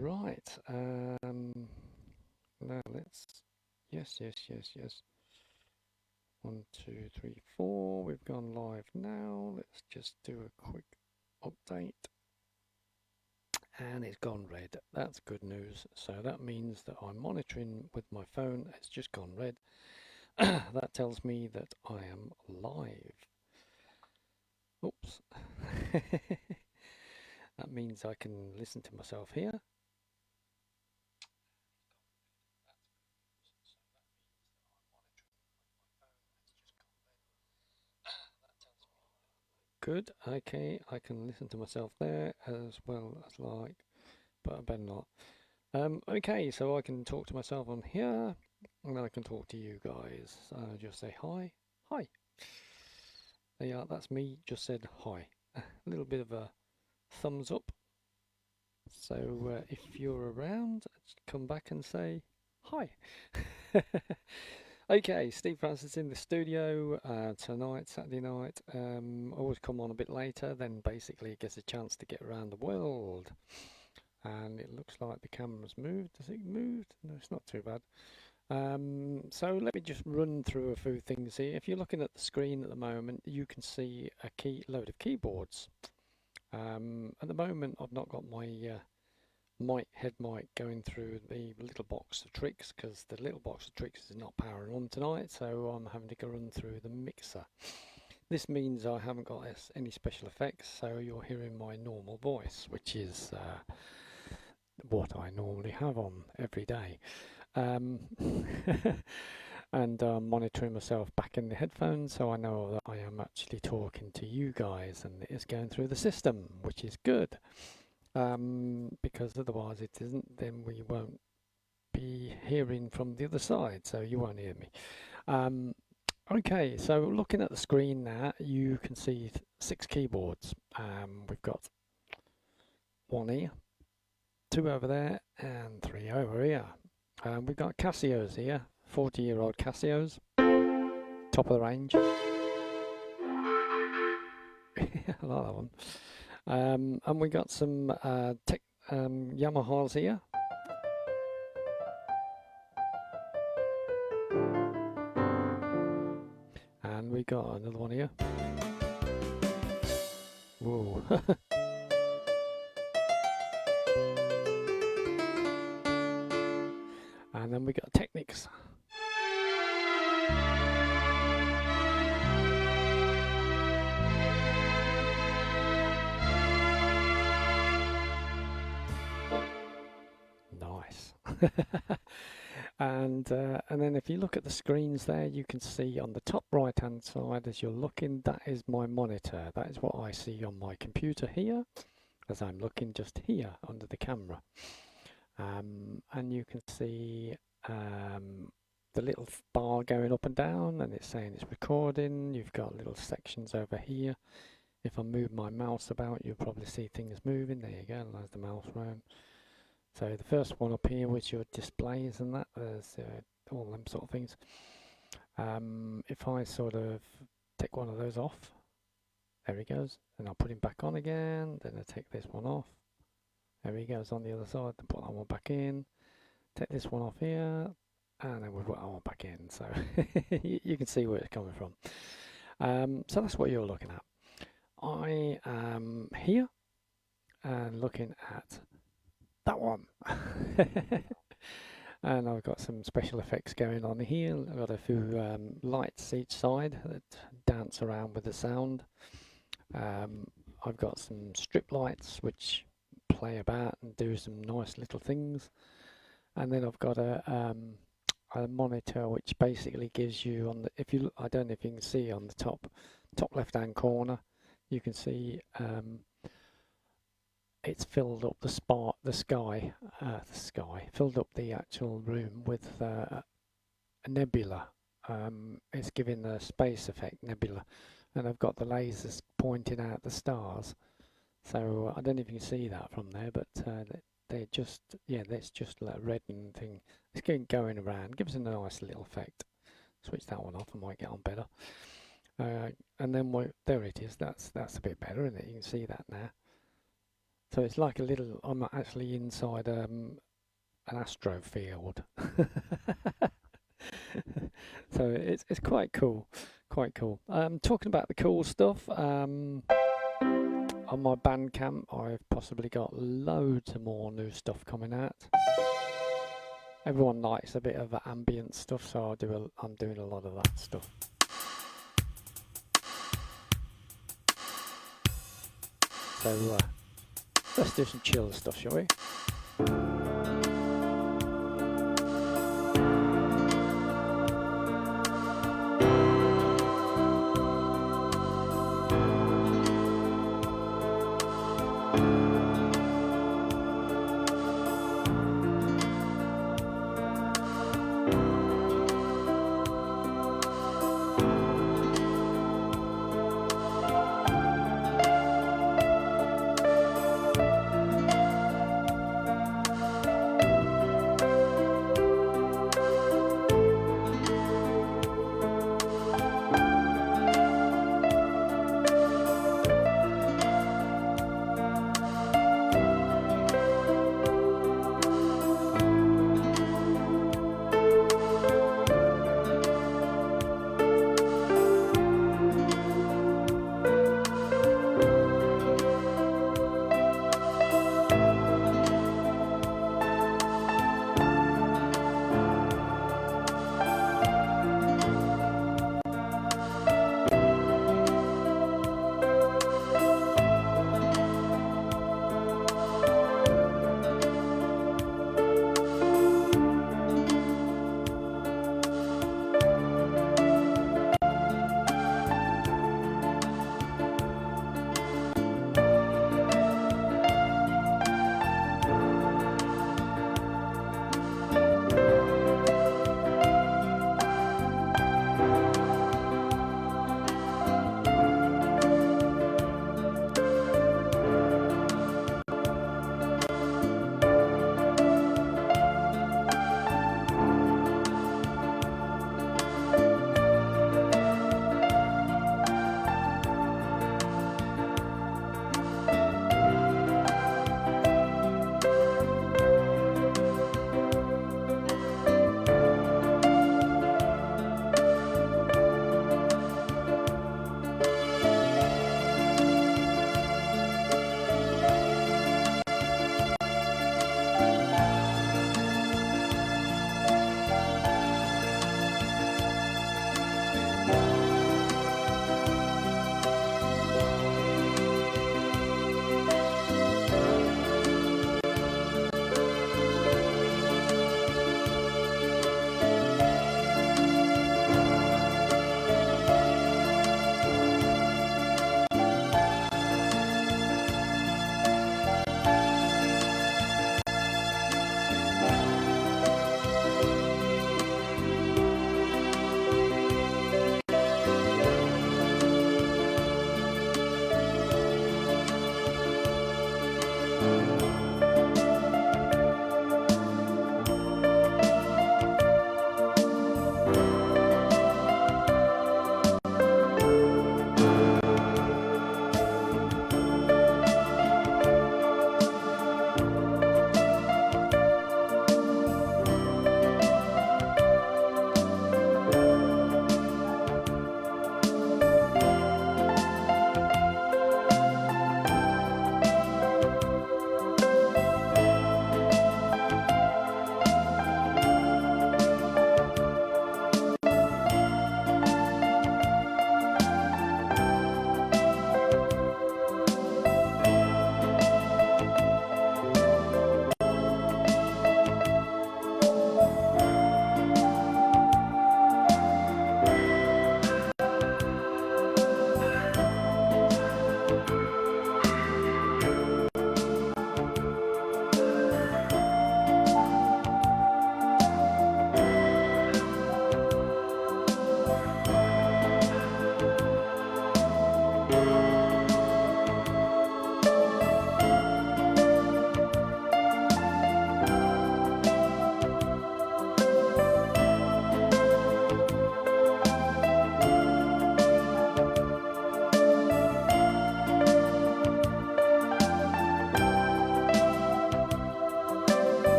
Right. Now let's. Yes. 1, 2, 3, 4. We've gone live now. Let's just do a quick update. And it's gone red. That's good news. So that means that I'm monitoring with my phone. It's just gone red. That tells me that I am live. Oops. That means I can listen to myself here. Good. Okay, I can listen to myself there as well as like, but I better not. Okay, so I can talk to myself on here, and then I can talk to you guys. Just say hi. Hi. There you are, that's me, just said hi. A little bit of a thumbs up. So if you're around, come back and say hi. Okay, Steve Francis in the studio tonight, Saturday night. Always come on a bit later, then basically it gets a chance to get around the world. And it looks like the camera's moved. Has it moved? No, it's not too bad. So let me just run through a few things here. If you're looking at the screen at the moment, you can see a load of keyboards. At the moment, I've not got my head mic going through the little box of tricks because the little box of tricks is not powering on tonight, so I'm having to go run through the mixer. This means I haven't got any special effects, so you're hearing my normal voice, which is what I normally have on every day. And monitoring myself back in the headphones, so I know that I am actually talking to you guys and it is going through the system, which is good. Because otherwise it isn't, then we won't be hearing from the other side, so you won't hear me. Okay, so looking at the screen now, you can see 6 keyboards. We've got 1 here, 2 over there, and 3 over here. We've got Casios here, 40-year-old Casios, top of the range. I like that one. And we got some Yamahas here. And we got another one here. Whoa. And then we got Technics. Nice. And then if you look at the screens there, you can see on the top right hand side as you're looking, that is my monitor. That is what I see on my computer here, as I'm looking just here under the camera. And you can see the little bar going up and down, and it's saying it's recording. You've got little sections over here. If I move my mouse about, you'll probably see things moving. There you go, there's the mouse round. So the first one up here was your displays and that, there's all them sort of things. If I sort of take one of those off, there he goes, and I'll put him back on again, then I take this one off. There he goes on the other side, then put that one back in, take this one off here, and then we'll put that one back in. So you can see where it's coming from. So that's what you're looking at. I am here and looking at that one. And I've got some special effects going on here. I've got a few lights each side that dance around with the sound. I've got some strip lights which play about and do some nice little things. And then I've got a monitor which basically gives you on the, I don't know if you can see on the top left hand corner, you can see it's filled up the sky, filled up the actual room with a nebula. It's giving the space effect nebula, and I've got the lasers pointing out the stars. So I don't know if you can see that from there, but they're just, yeah, that's just like a red and thing. It's going around, gives a nice little effect. Switch that one off, I might get on better. And then there it is. That's a bit better, isn't it? You can see that now. So it's like a little, I'm actually inside an astro field. So it's quite cool, quite cool. Talking about the cool stuff, on my Bandcamp, I've possibly got loads of more new stuff coming out. Everyone likes a bit of ambient stuff, so I'm doing a lot of that stuff. So let's do some chill stuff, shall we?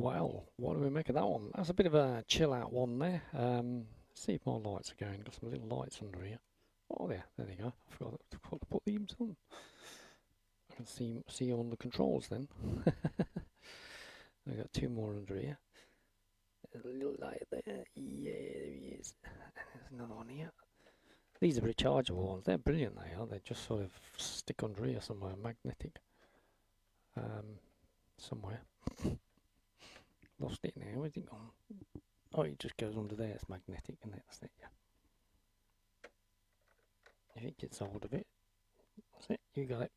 Well, what do we make of that one? That's a bit of a chill out one there. See if my lights are going. Got some little lights under here. Oh, there they go. I forgot to put these on. I can see on the controls then. I've got 2 more under here. There's a little light there. Yeah, there he is. There's another one here. These are rechargeable ones. They're brilliant, they are. They just sort of stick under here somewhere, magnetic. Somewhere. Lost it now. Where's it gone? Oh, it just goes under there. It's magnetic, and that's it. Yeah. If it gets hold of it, that's it. You got it.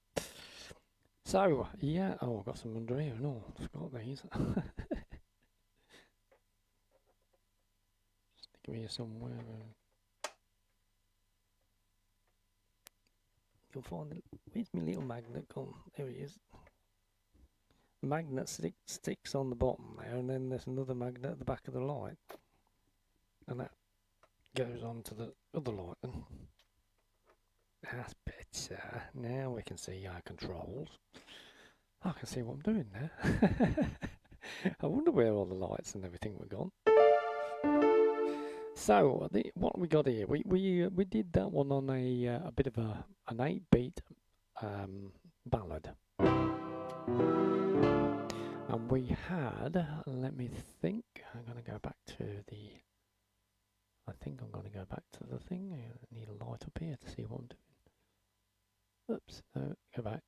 So yeah. Oh, I've got some under here and all. Forgot these. Stick them here somewhere. You'll find it. Where's my little magnet gone? There he is. The magnet sticks on the bottom there, and then there's another magnet at the back of the light, and that goes on to the other light. Then that's better. Now we can see our controls. I can see what I'm doing there. I wonder where all the lights and everything were gone. So what we got here, we did that one on a bit of an 8-beat ballad. And we had, let me think, I'm going to go back to the, I think I'm going to go back to the thing. I need a light up here to see what I'm doing. Oops, no, go back.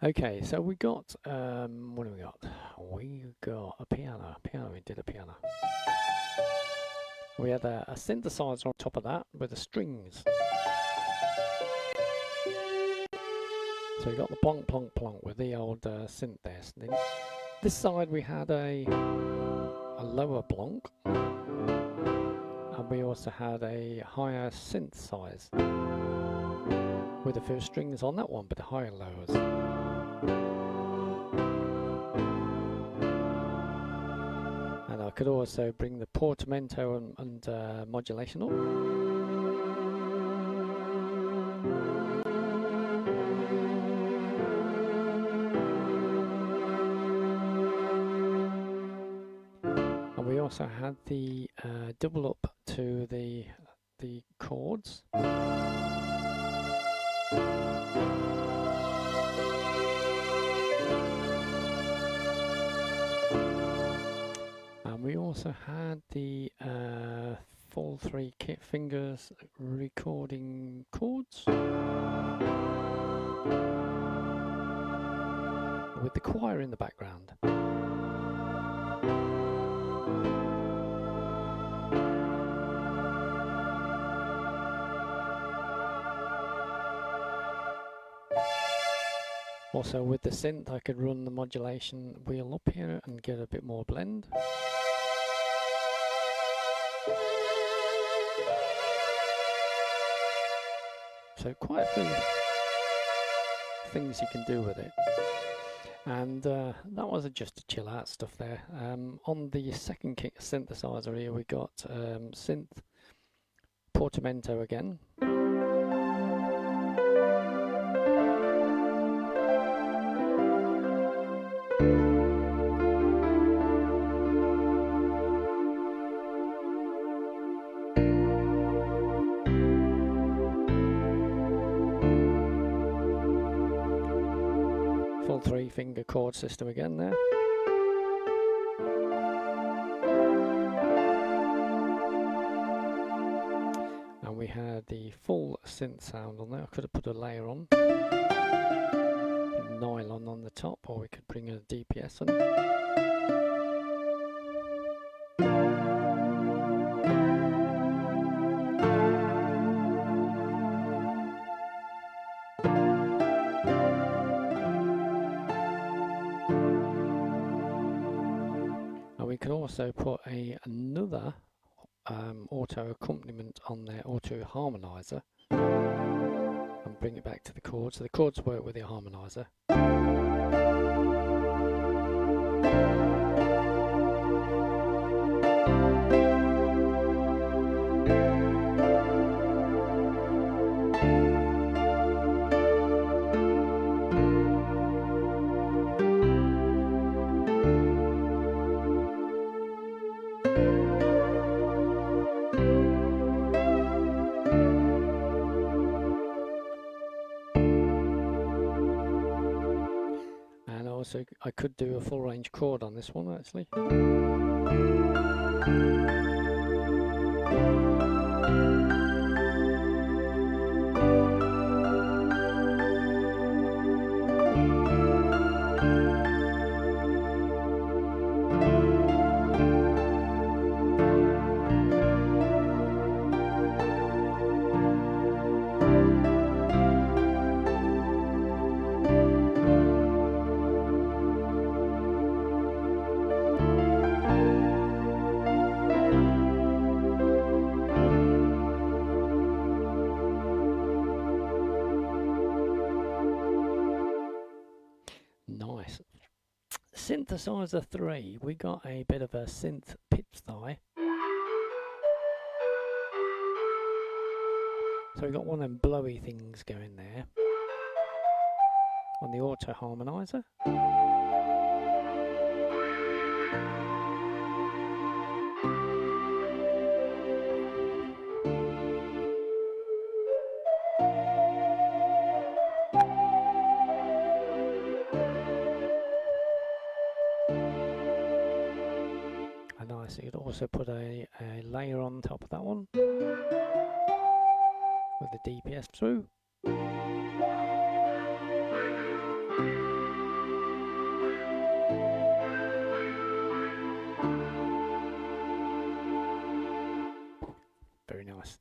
Okay, so we got, what do we got? We got a piano, we did a piano. We had a synthesizer on top of that with the strings. So we got the plonk, plonk, plonk with the old synth there. Then this side we had a lower plonk, and we also had a higher synth size with a few strings on that one, but the higher lowers. And I could also bring the portamento and modulation up. We also had the double up to the chords. And we also had the full 3 fingers recording chords with the choir in the background. Also with the synth I could run the modulation wheel up here and get a bit more blend. So quite a few things you can do with it. And that was just a chill out stuff there. On the second synthesizer here we got synth portamento again. Full 3-finger chord system again there. And we had the full synth sound on there. I could have put a layer on. Nylon on the top, or we could bring a DPS on. And we could also put another auto accompaniment on there, auto harmonizer, and bring it back to the chords. So the chords work with the harmonizer. I could do a full range chord on this one actually. Nice. Synthesizer 3, we got a bit of a synth pitch thigh. So we got one of them blowy things going there on the auto harmonizer. So you could also put a layer on top of that one with the DPS through. Very nice.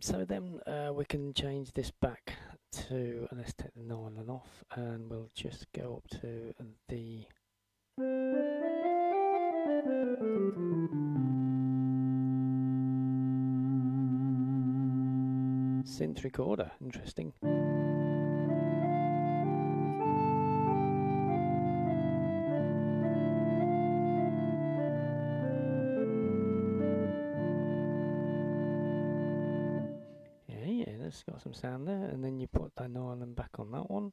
So then we can change this back to, let's take the nylon off and we'll just go up to the synth recorder. Interesting. Yeah, that's got some sound there, and then you put the nylon back on that one.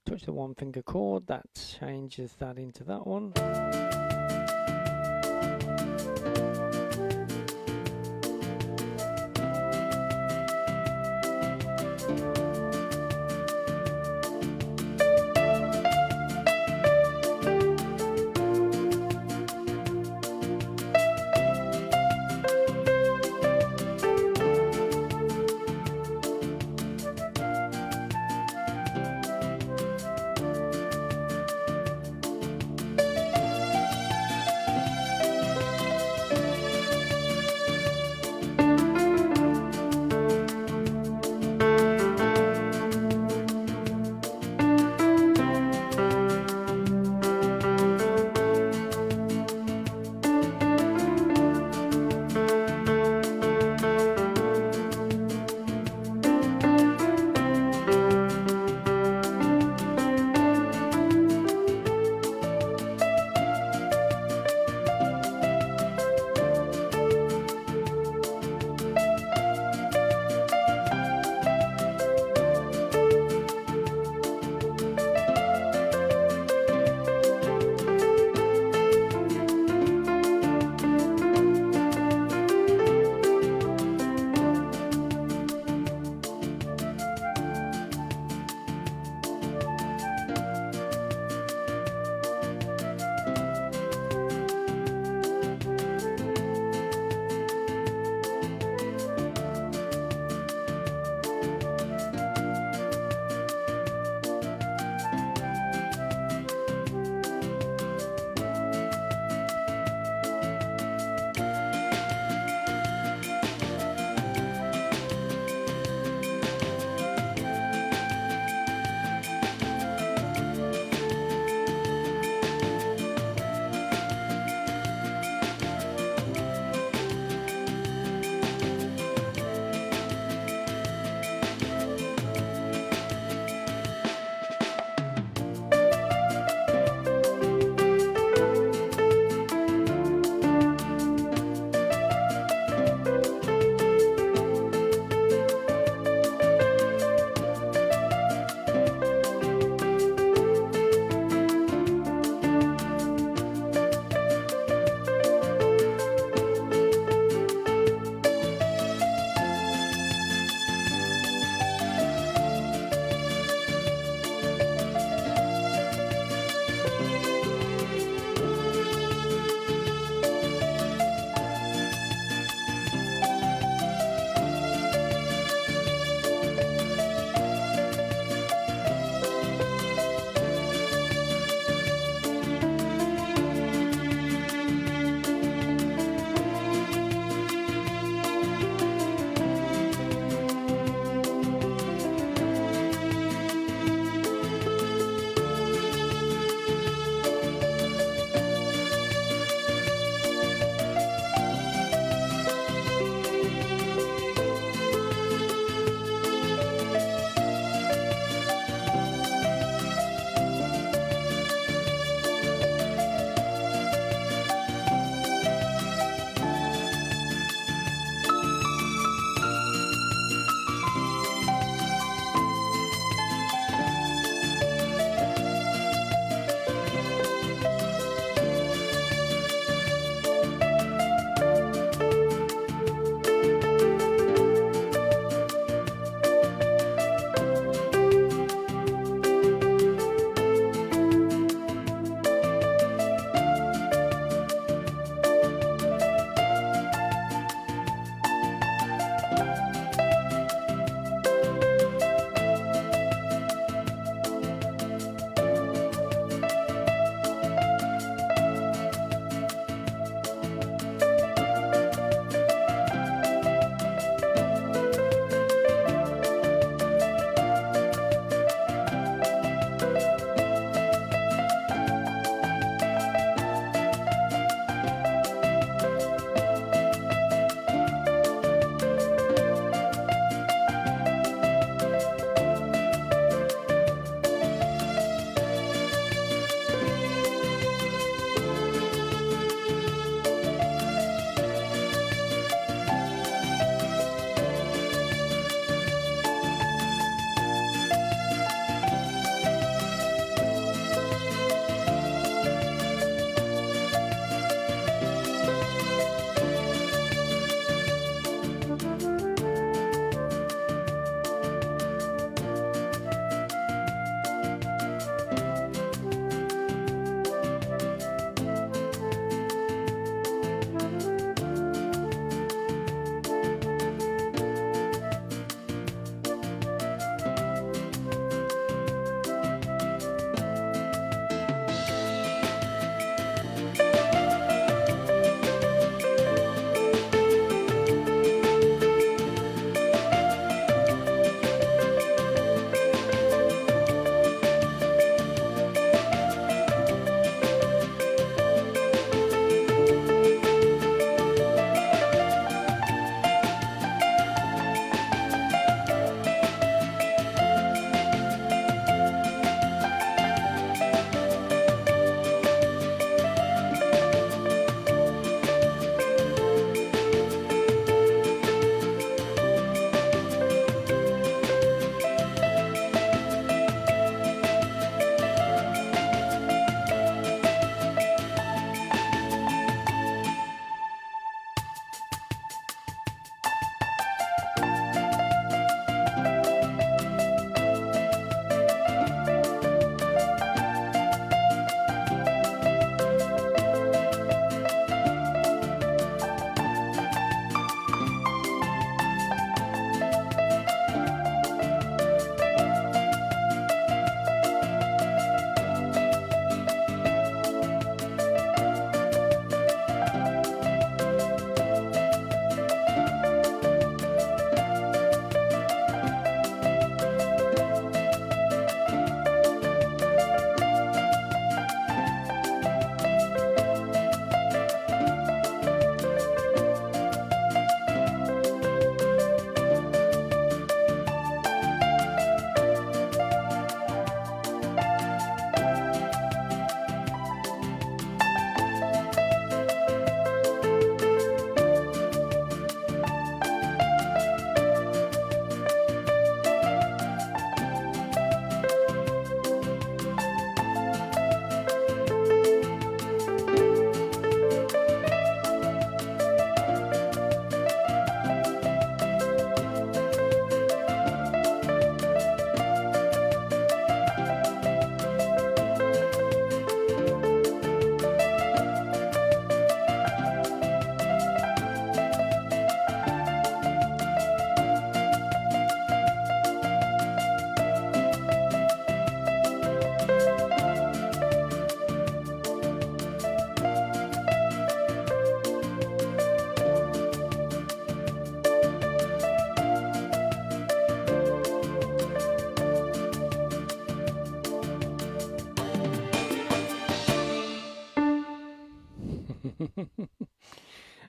Touch the one finger chord, that changes that into that one.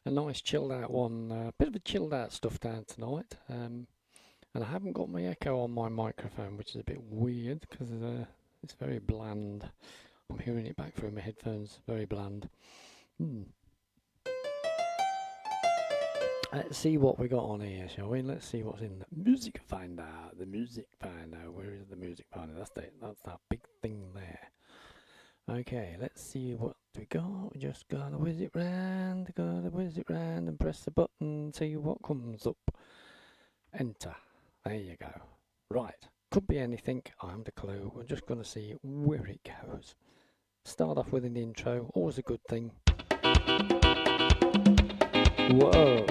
A nice chilled out one, bit of a chilled out stuff down tonight. And I haven't got my echo on my microphone, which is a bit weird because it's very bland. I'm hearing it back through my headphones, very bland. Let's see what we got on here, shall we? Let's see what's in the music finder. The music finder. Where is the music finder? That's that big thing there. Okay, let's see what we got. We just gotta whiz it round, and press the button, see what comes up. Enter. There you go. Right. Could be anything. I haven't a clue. We're just gonna see where it goes. Start off with an intro. Always a good thing. Whoa.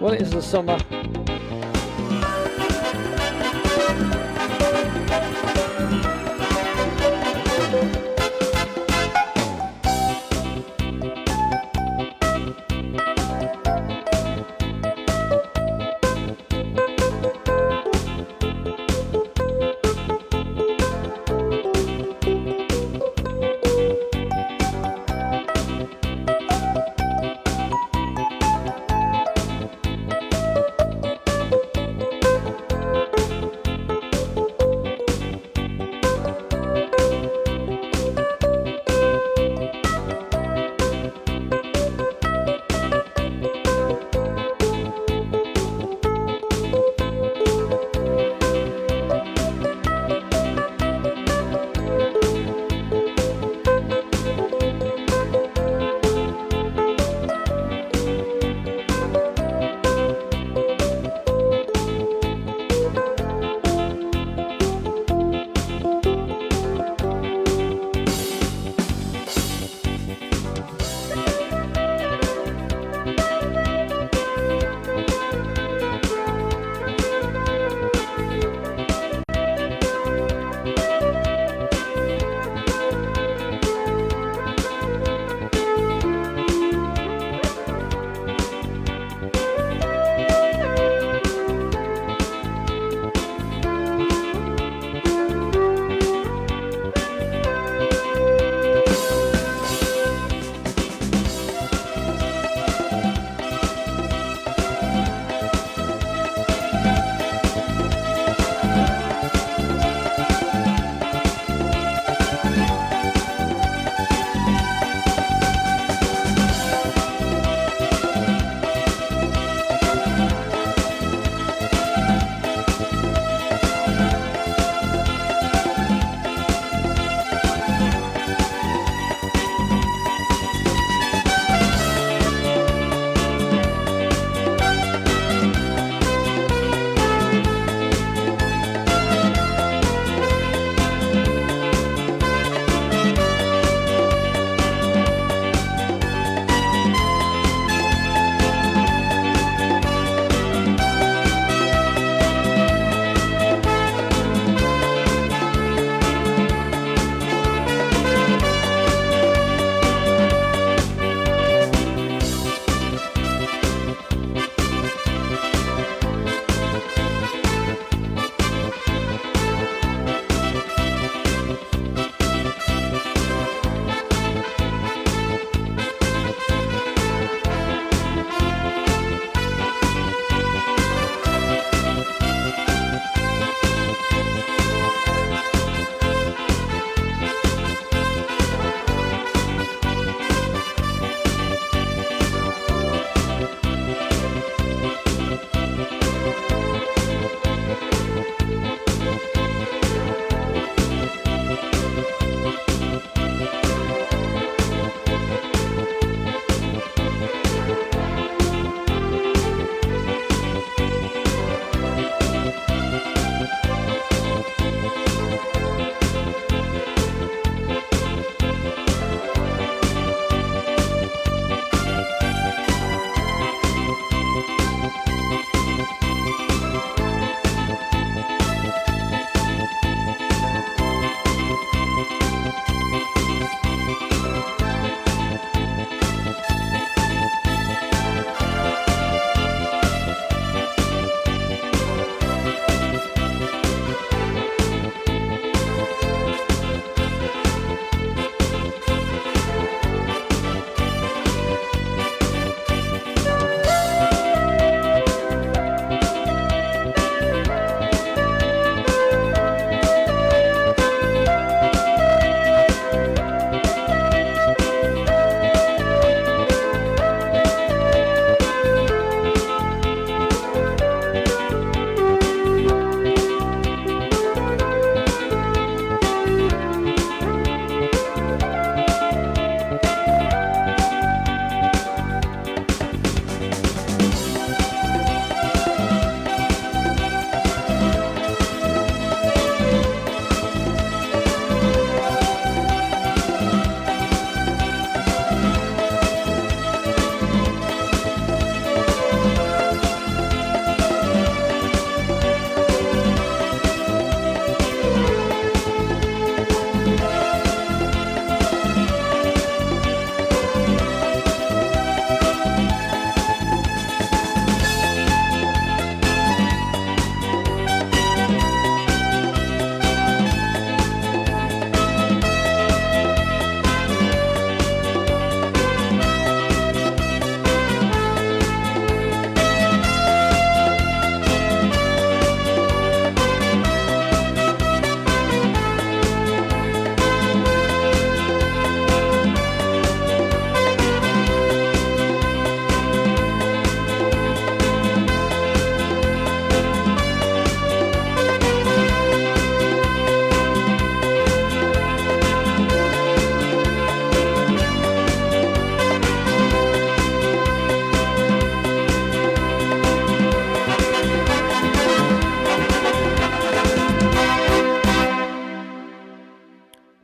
Well, it is the summer.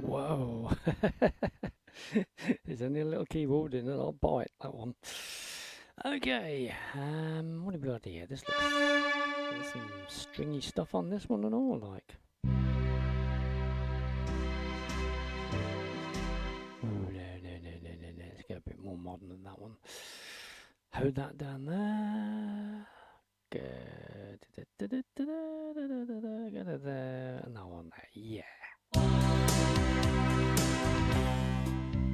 Whoa. There's only a little keyboard in it, I'll buy it, that one. Okay, what have we got here? This looks, there's some stringy stuff on this one and all, like. Oh, no, let's go a bit more modern than that one. Hold that down there. Good. Go to there, and that one there, yeah.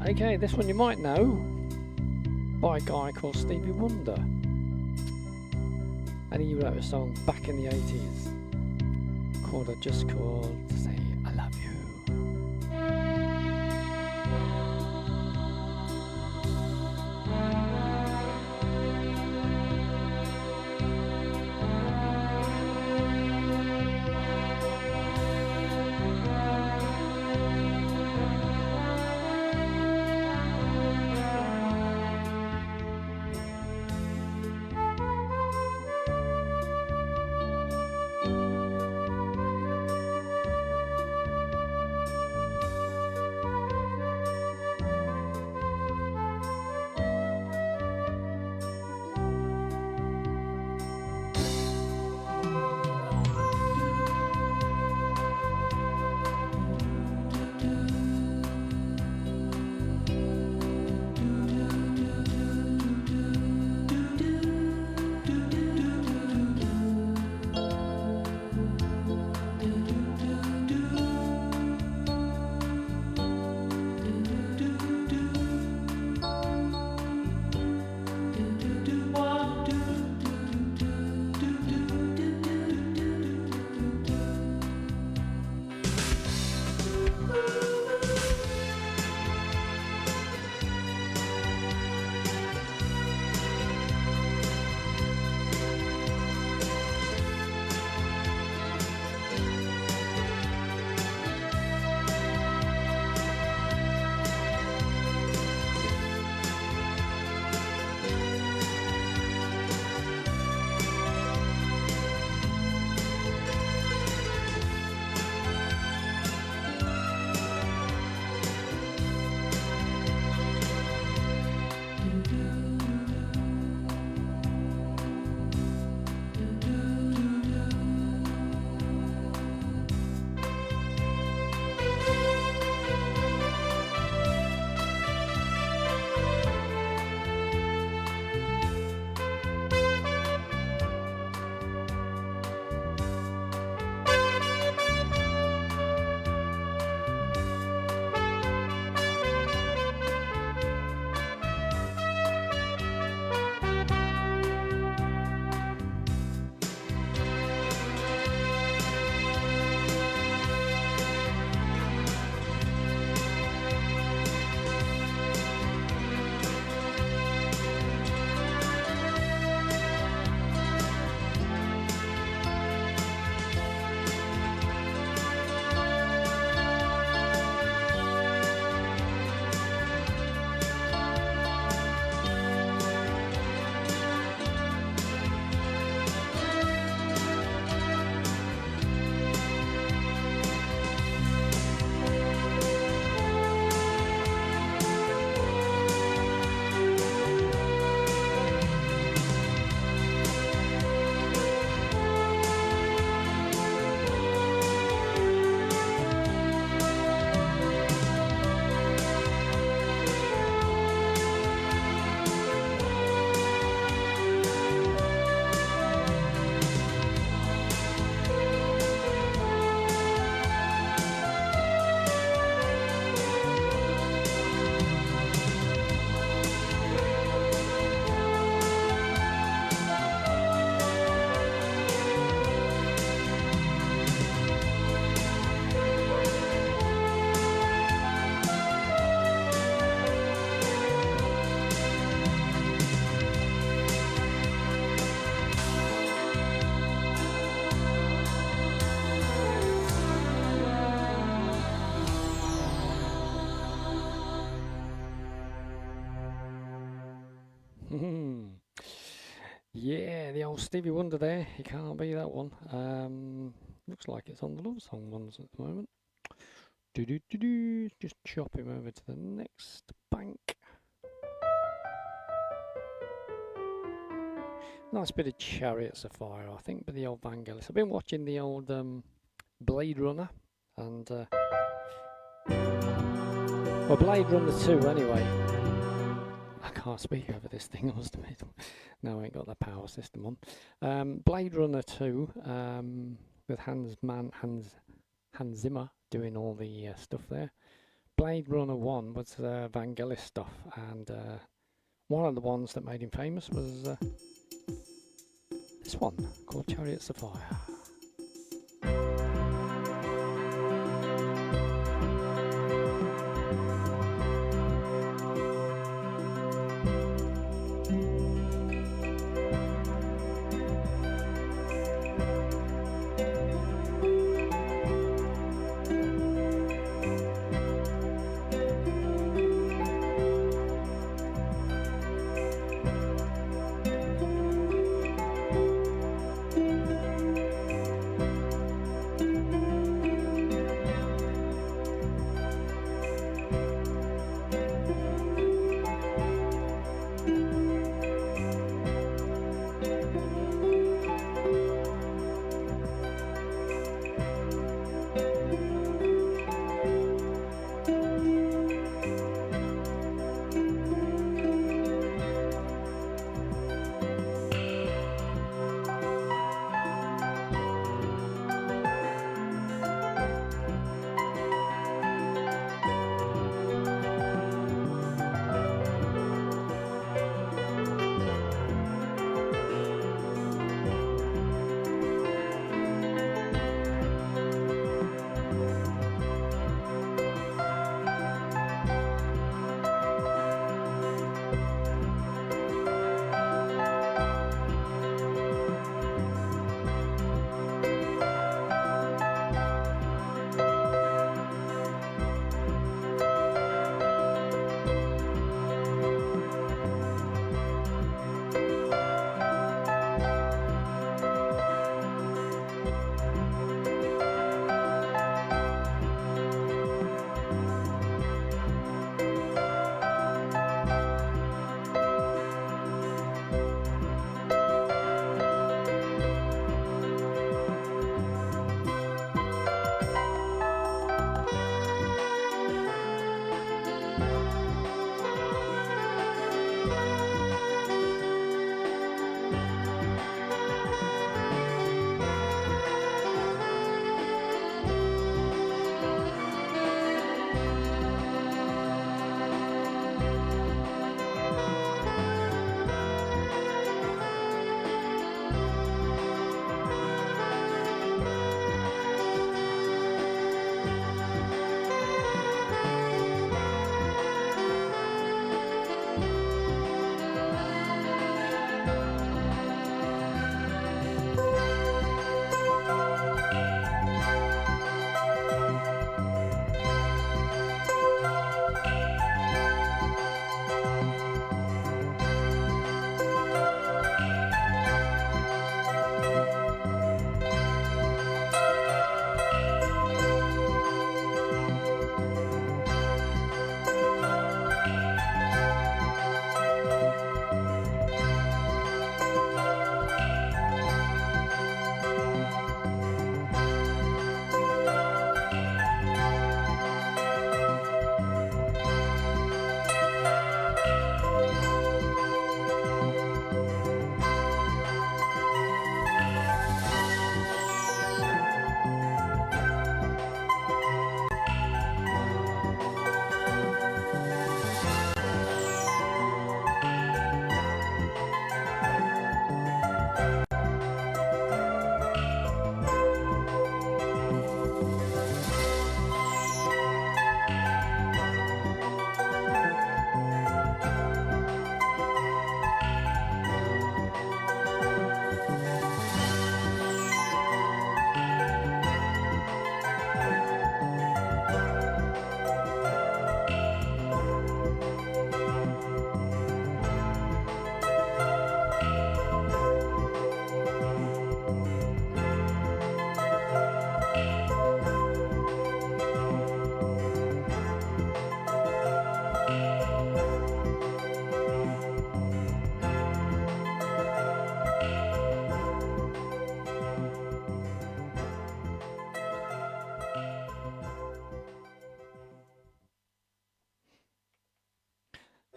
Okay, this one you might know, by a guy called Stevie Wonder. And he wrote a song back in the 80s just called Say I Love You. Yeah, the old Stevie Wonder there. You can't beat that one. Looks like it's on the love song ones at the moment. Just chop him over to the next bank. Nice bit of Chariots of Fire, I think, by the old Vangelis. I've been watching the old Blade Runner, and well, Blade Runner 2 anyway. I can't speak over this thing, I must admit. No, I ain't got the power system on. Blade Runner 2, with Hans Zimmer doing all the stuff there. Blade Runner 1 was Vangelis stuff, and one of the ones that made him famous was this one called Chariots of Fire.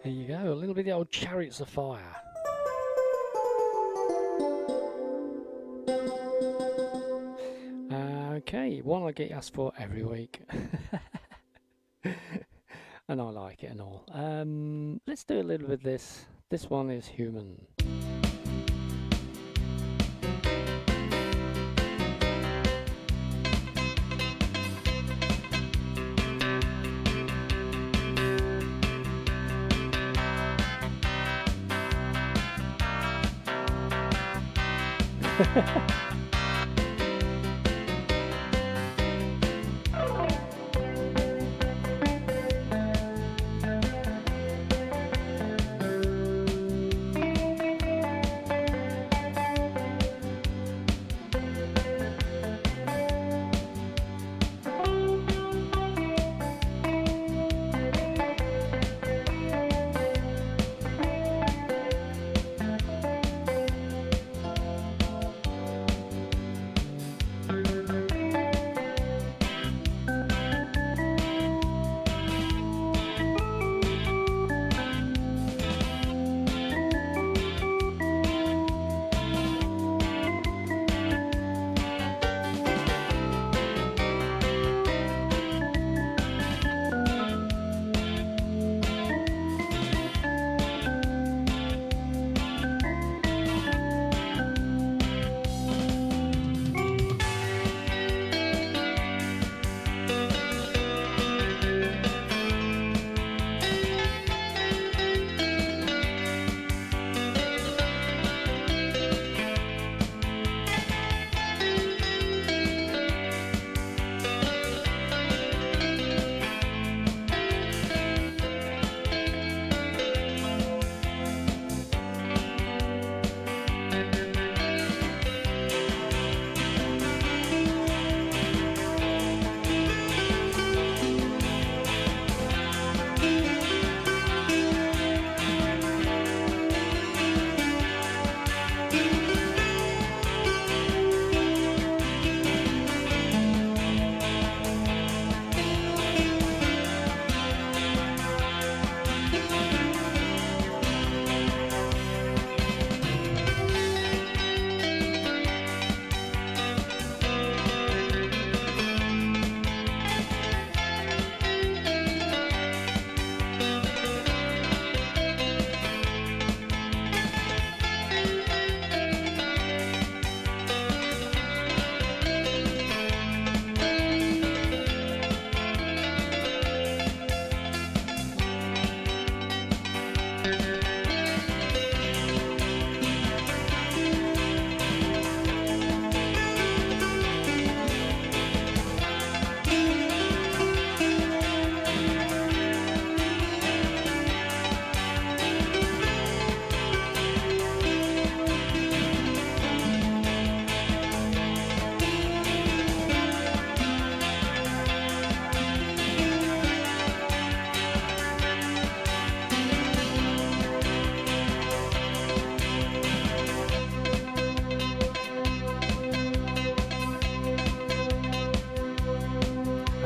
Here you go, a little bit of the old Chariots of Fire. Okay, one I get asked for every week. And I like it and all. Let's do a little bit of this. This one is Human.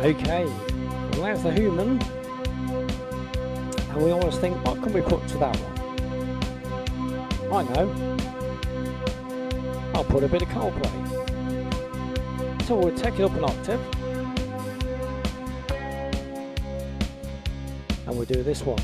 Okay, well that's the Human, and we always think, what can we put to that one? I know, I'll put a bit of Coldplay. So we'll take it up an octave, and we'll do this one.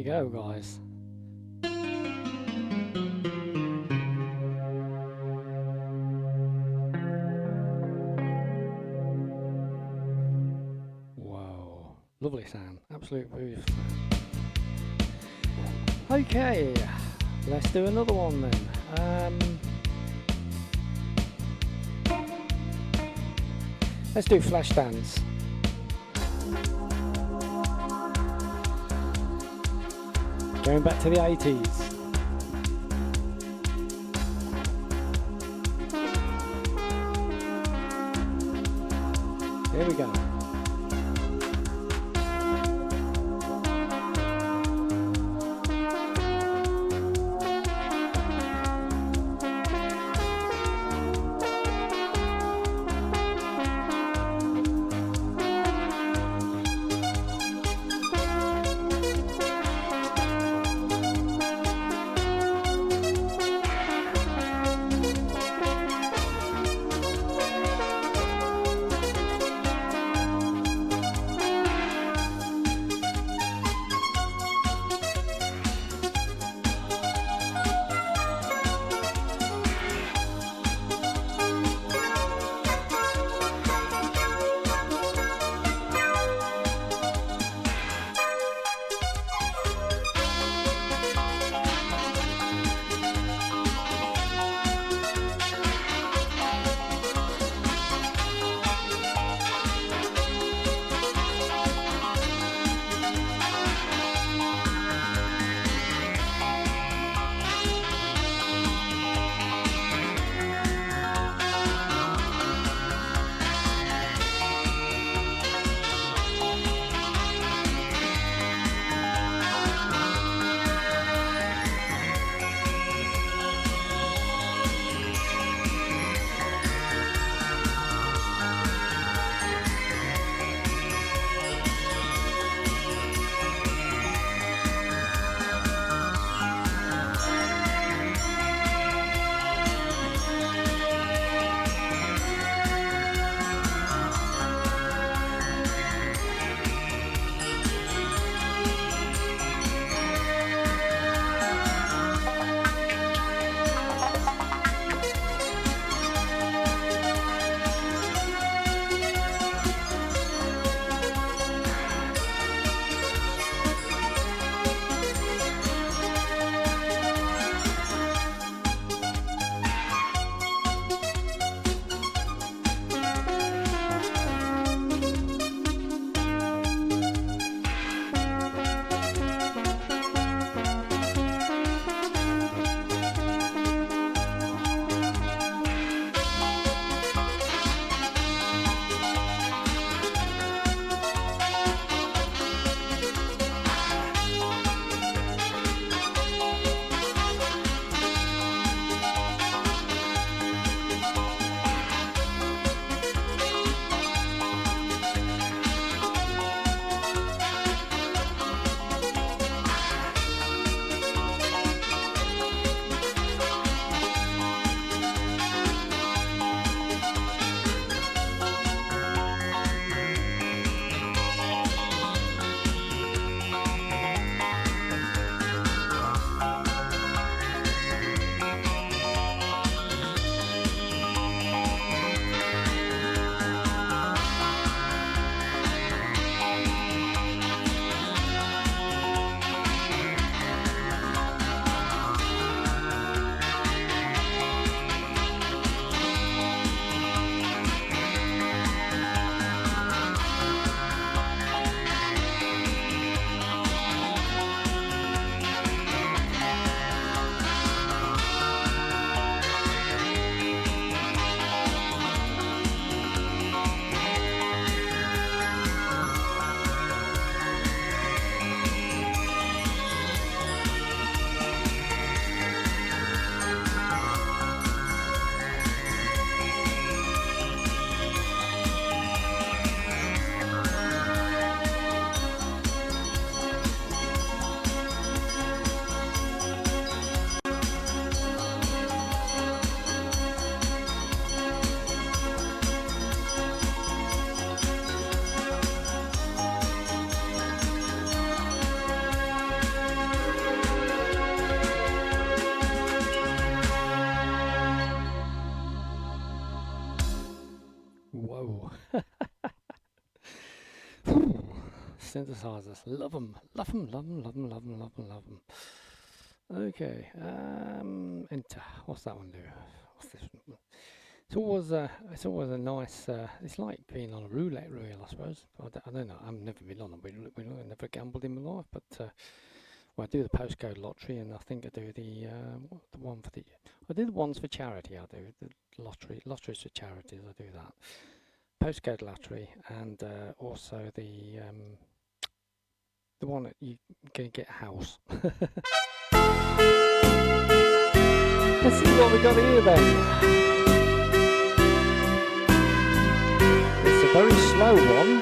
you go, guys. Whoa, lovely sound, absolute beautiful. Okay, let's do another one then. Let's do Flashdance. Going back to the 80s. Here we go. Whoa. Synthesizers, love them, love them, love them, love them, love them, love them, love them. Okay, enter. What's that one do? What's this one? It's always a nice. It's like being on a roulette wheel, I suppose. I don't know. I've never been on a wheel. I've never gambled in my life, but well, I do the postcode lottery, and I think I do the one for the. I do the ones for charity. I do the lotteries for charities. I do that. Postcode lottery, and also the one that you can get a house. Let's see what we got here then. It's a very slow one.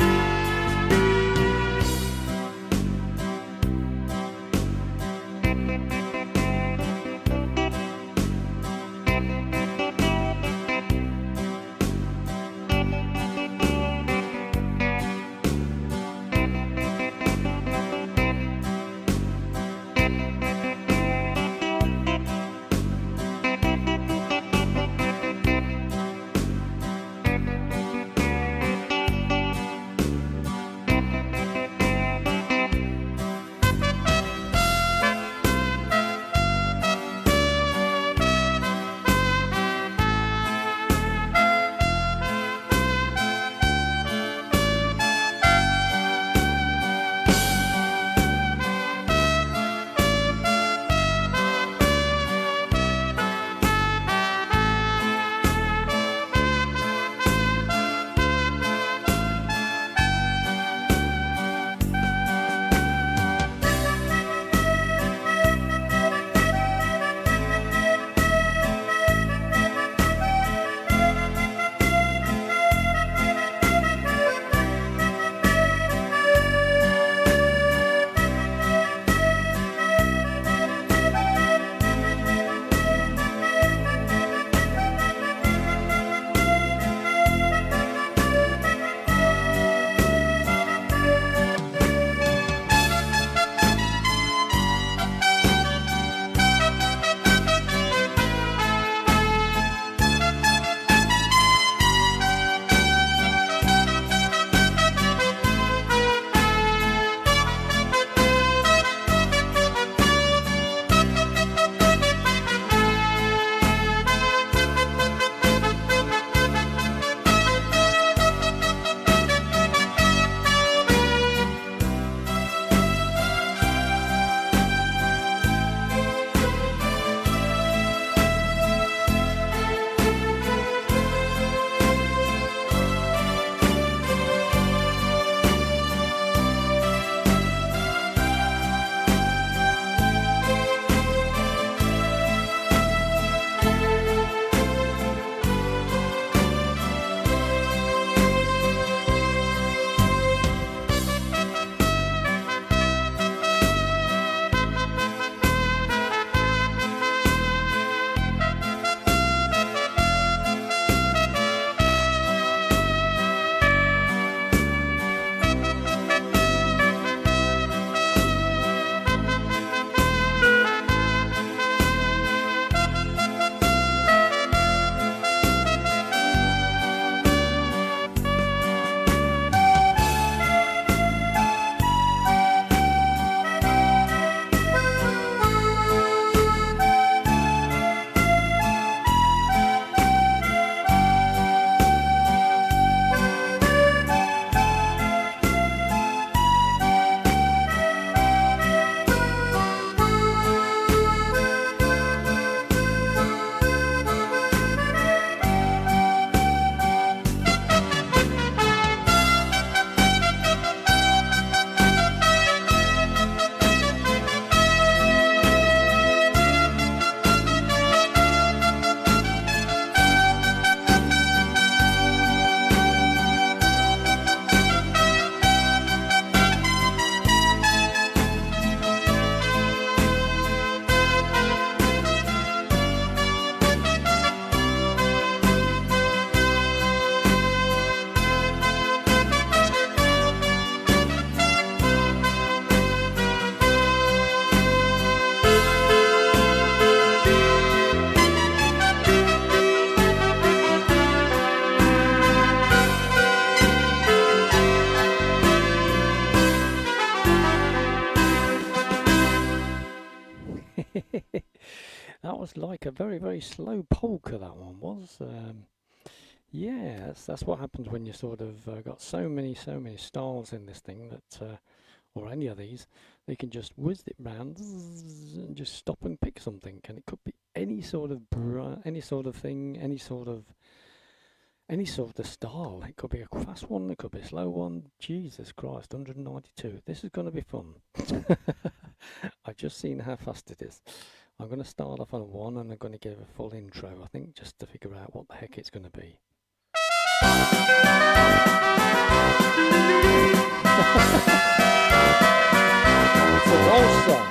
like a very, very slow polka, that one was. Yeah, that's what happens when you sort of got so many styles in this thing that, or any of these, they can just whiz it round and just stop and pick something. And it could be any sort of any sort of thing, any sort of style. It could be a fast one, it could be a slow one. Jesus Christ, 192. This is going to be fun. I've just seen how fast it is. I'm going to start off on one and I'm going to give a full intro, I think, just to figure out what the heck it's going to be. It's a waltzer.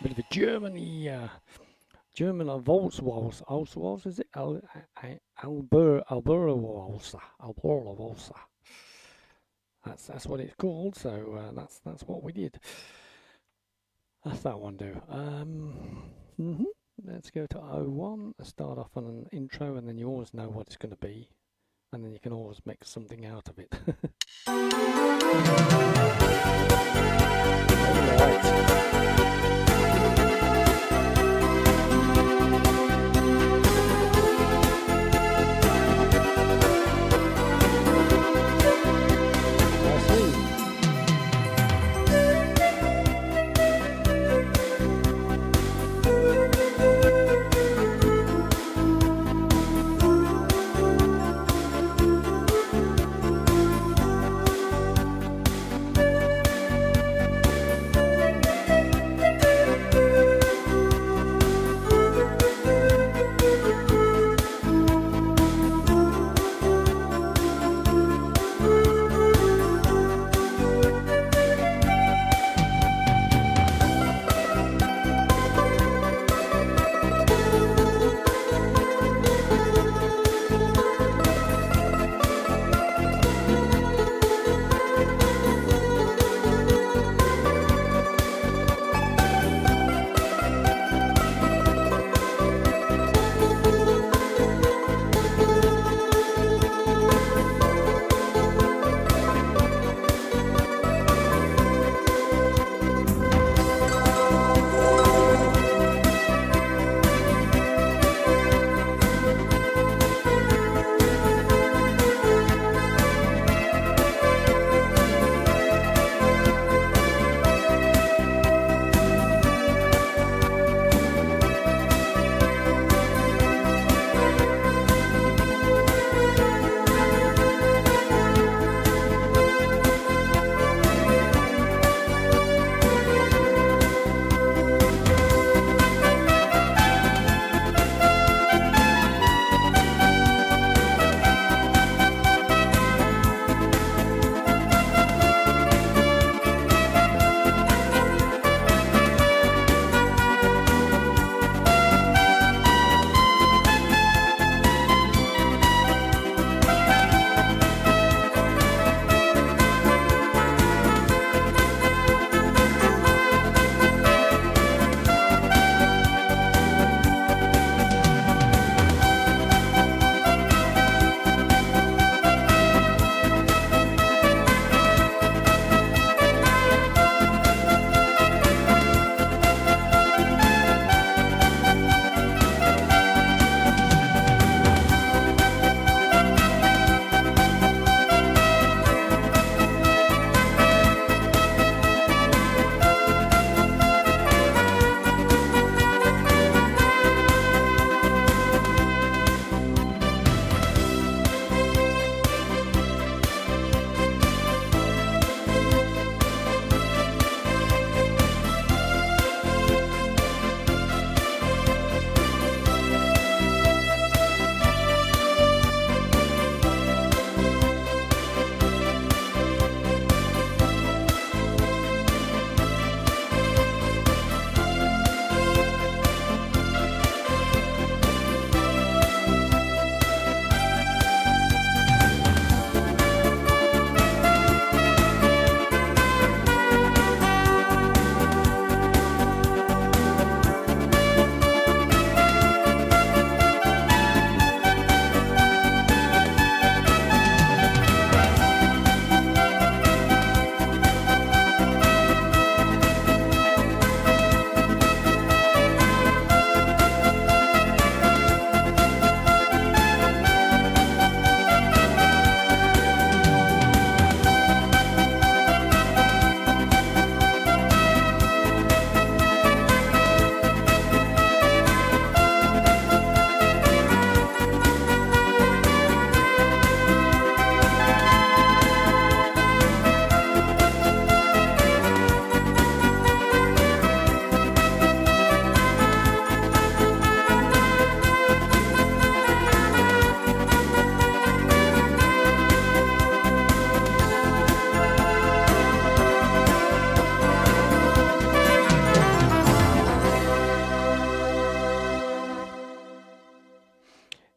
Bit of a Germany, German waltz, is it? Alberta waltzer. That's what it's called. So that's what we did. That's that one do. Let's go to 01. Let's start off on an intro, and then you always know what it's going to be, and then you can always make something out of it.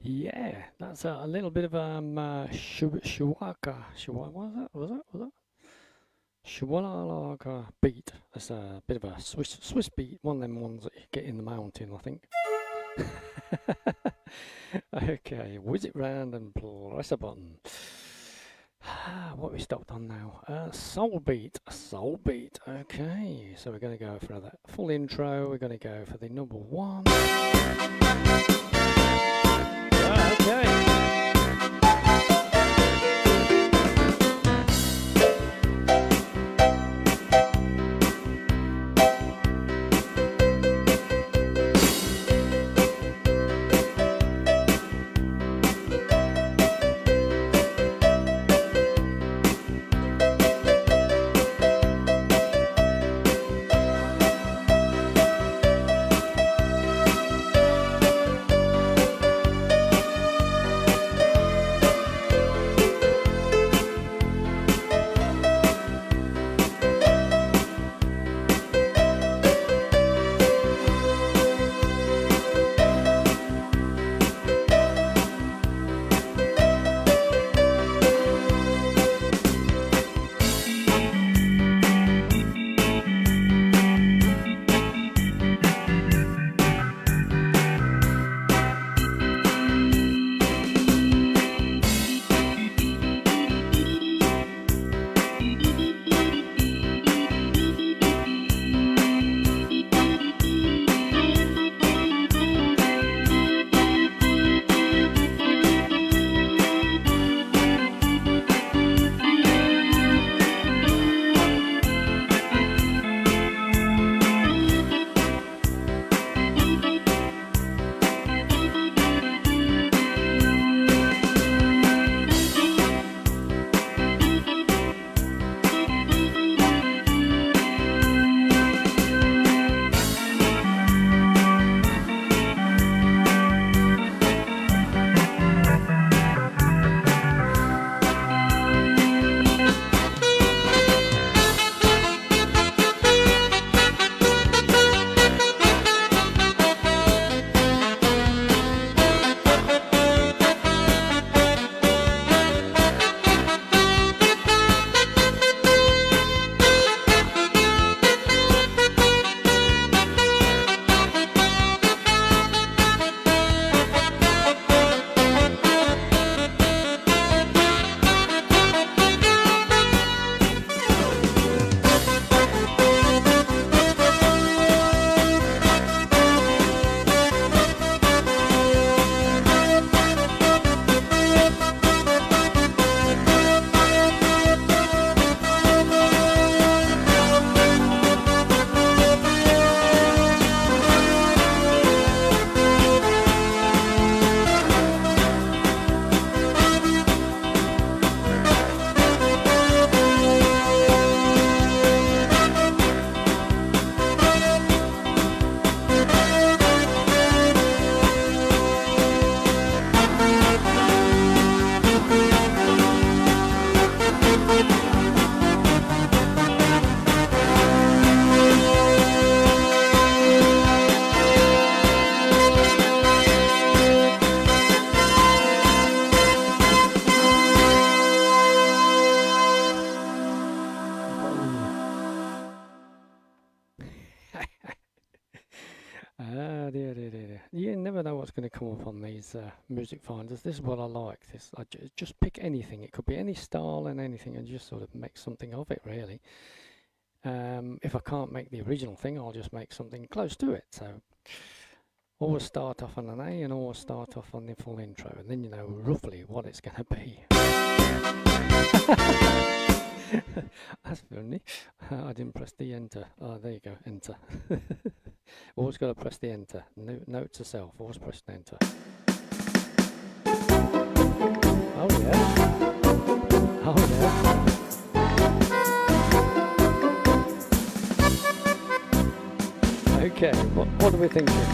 Yeah, that's a little bit of Shiwaka. Was that? Shiwaka beat. That's a bit of a Swiss beat. One of them ones that you get in the mountain, I think. Okay, whiz it round and press a button. What we stopped on now? Soul beat. Okay, so we're going to go for the full intro. We're going to go for the number 1. Okay. You never know what's going to come up on these music finders. This is what I like. I just pick anything. It could be any style and anything, and just sort of make something of it, really. If I can't make the original thing, I'll just make something close to it. So always start off on an A and always start off on the full intro, and then you know roughly what it's going to be. That's funny. I didn't press the enter. Oh, there you go, enter. Always got to press the enter. Note to self, always press the enter. Oh yeah. Oh yeah. Okay, what are we thinking?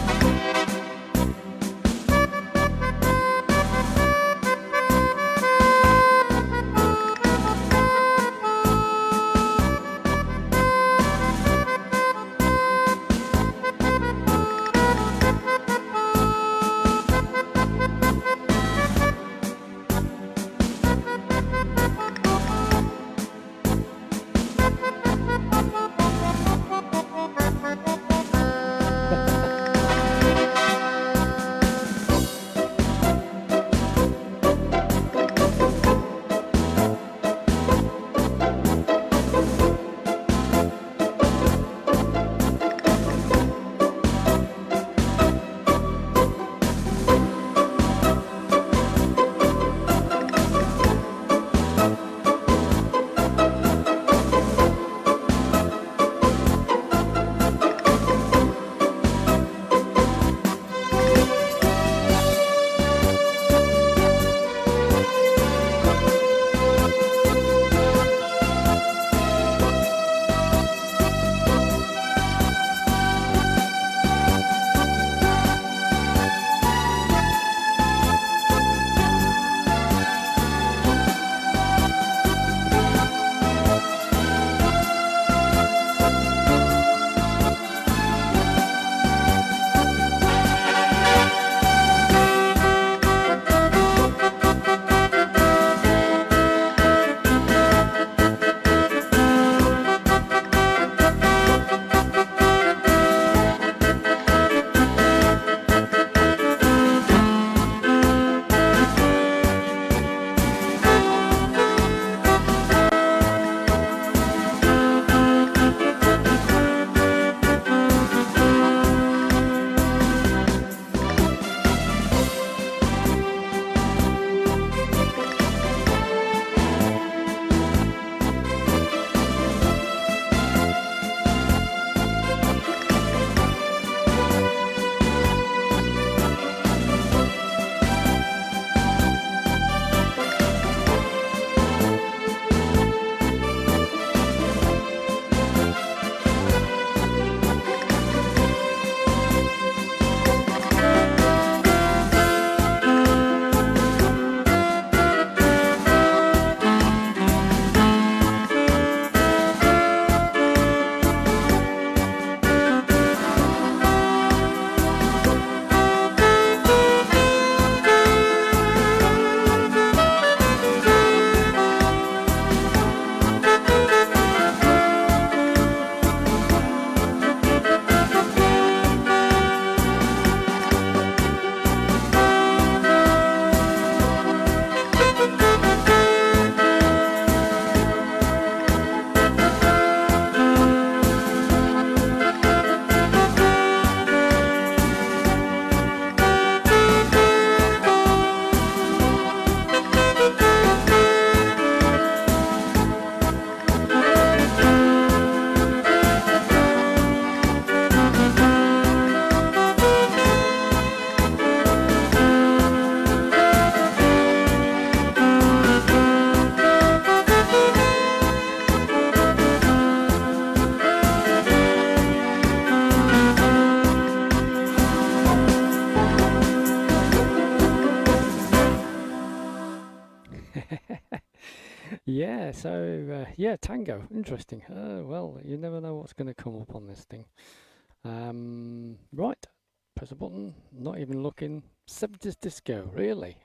Yeah, so yeah, tango, interesting. Well, you never know what's going to come up on this thing. Right, press a button, not even looking. 70s disco, really?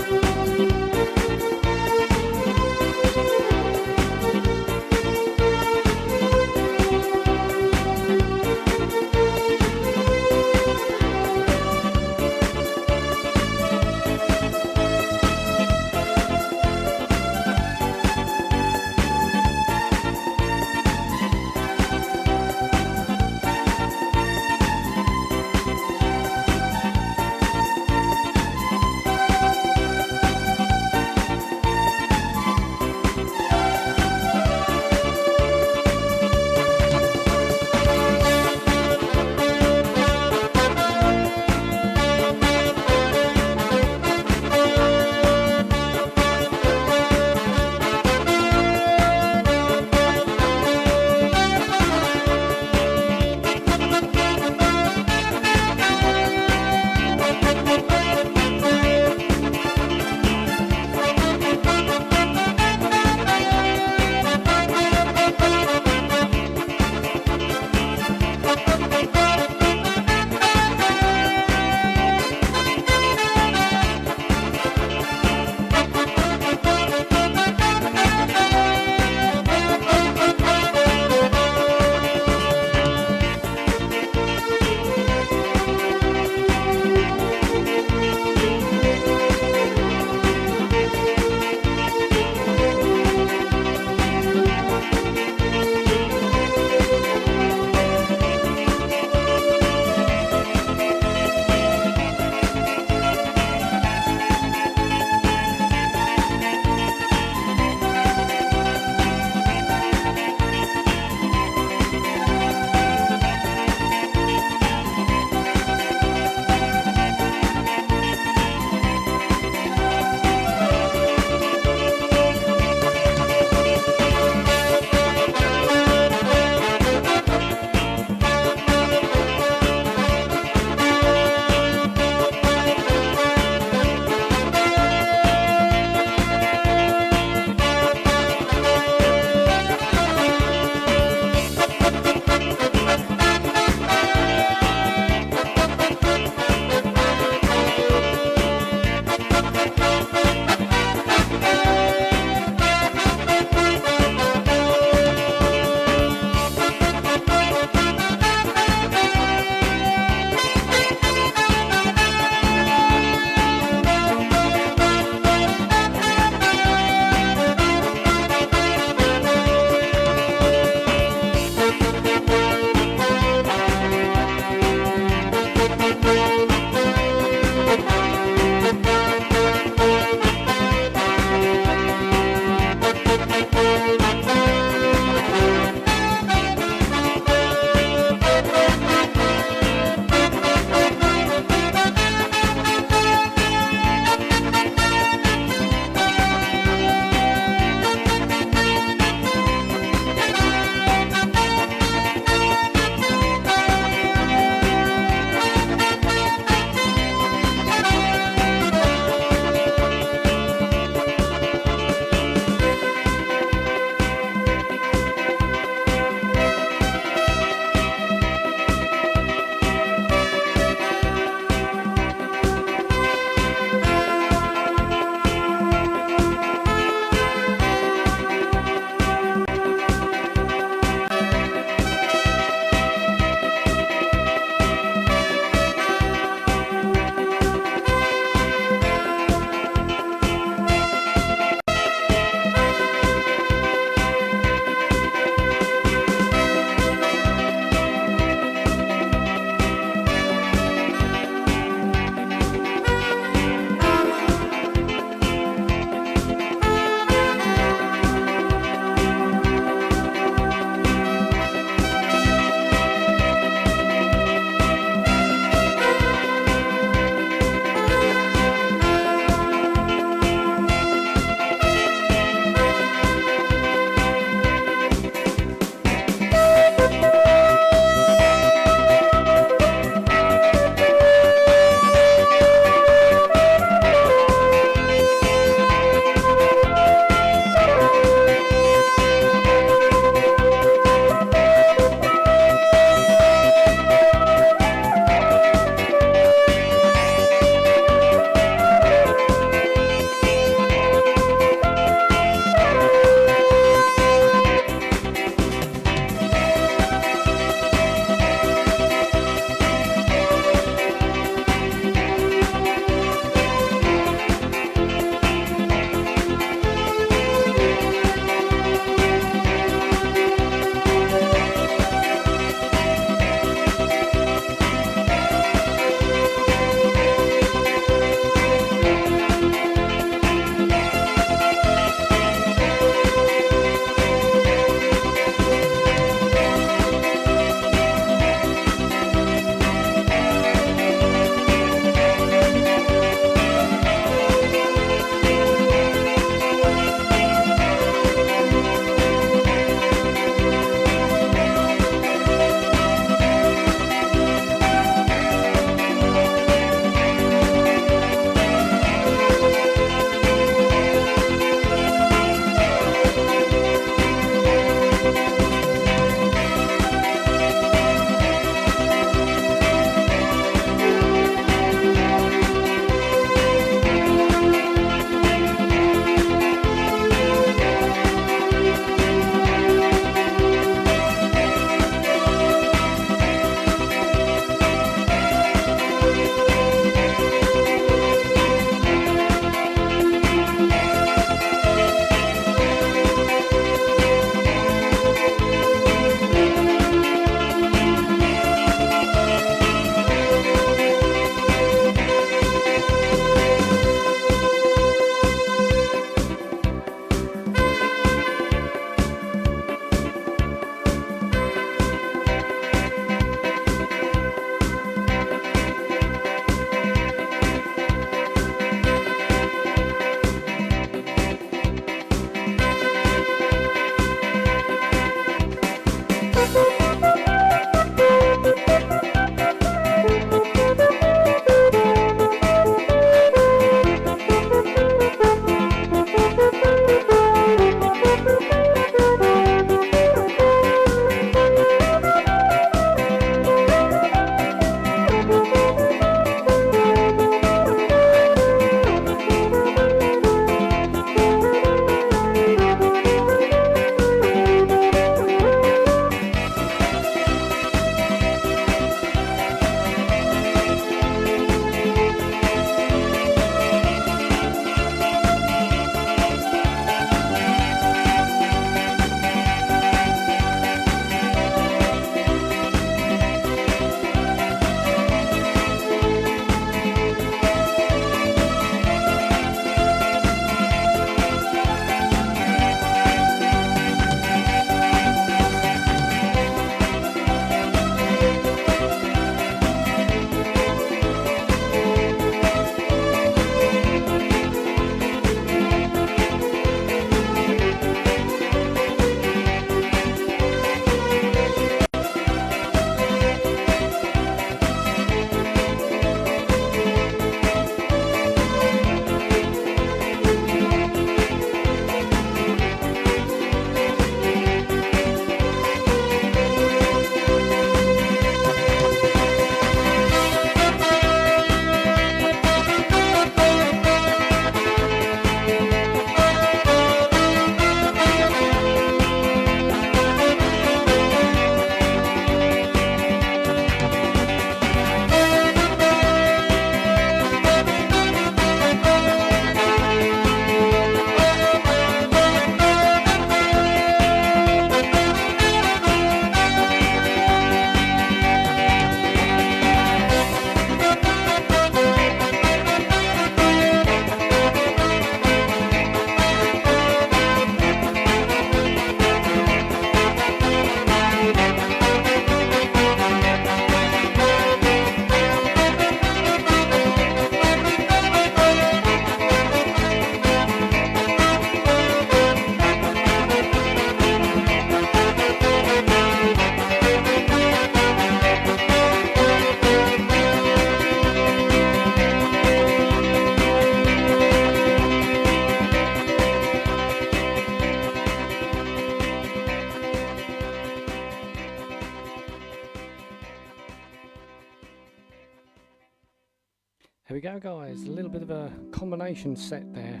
we go, guys, a little bit of a combination set there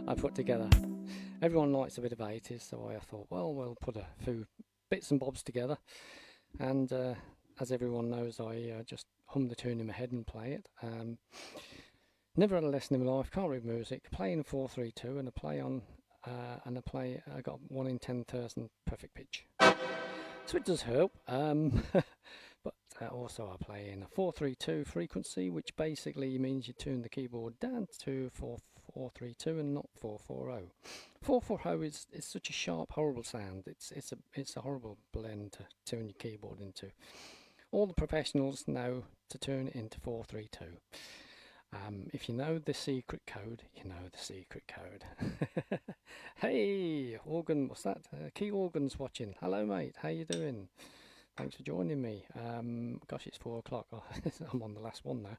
I put together. Everyone likes a bit of 80s, so I thought, well, we'll put a few bits and bobs together, and as everyone knows, I just hum the tune in my head and play it. Never had a lesson in my life, can't read music, play in 4/3/2, and I play on I got 1 in 10,000 perfect pitch, so it does help. But also I play in a 4/3/2 frequency, which basically means you tune the keyboard down to 4/3/2 and not 4/4/0. 4/4/0 is such a sharp, horrible sound. It's a horrible blend to tune your keyboard into. All the professionals know to tune it into 4/3/2. If you know the secret code, you know the secret code. Hey, organ, what's that? Key Organ's watching. Hello, mate. How you doing? Thanks for joining me. Gosh, it's 4 o'clock. I'm on the last one now.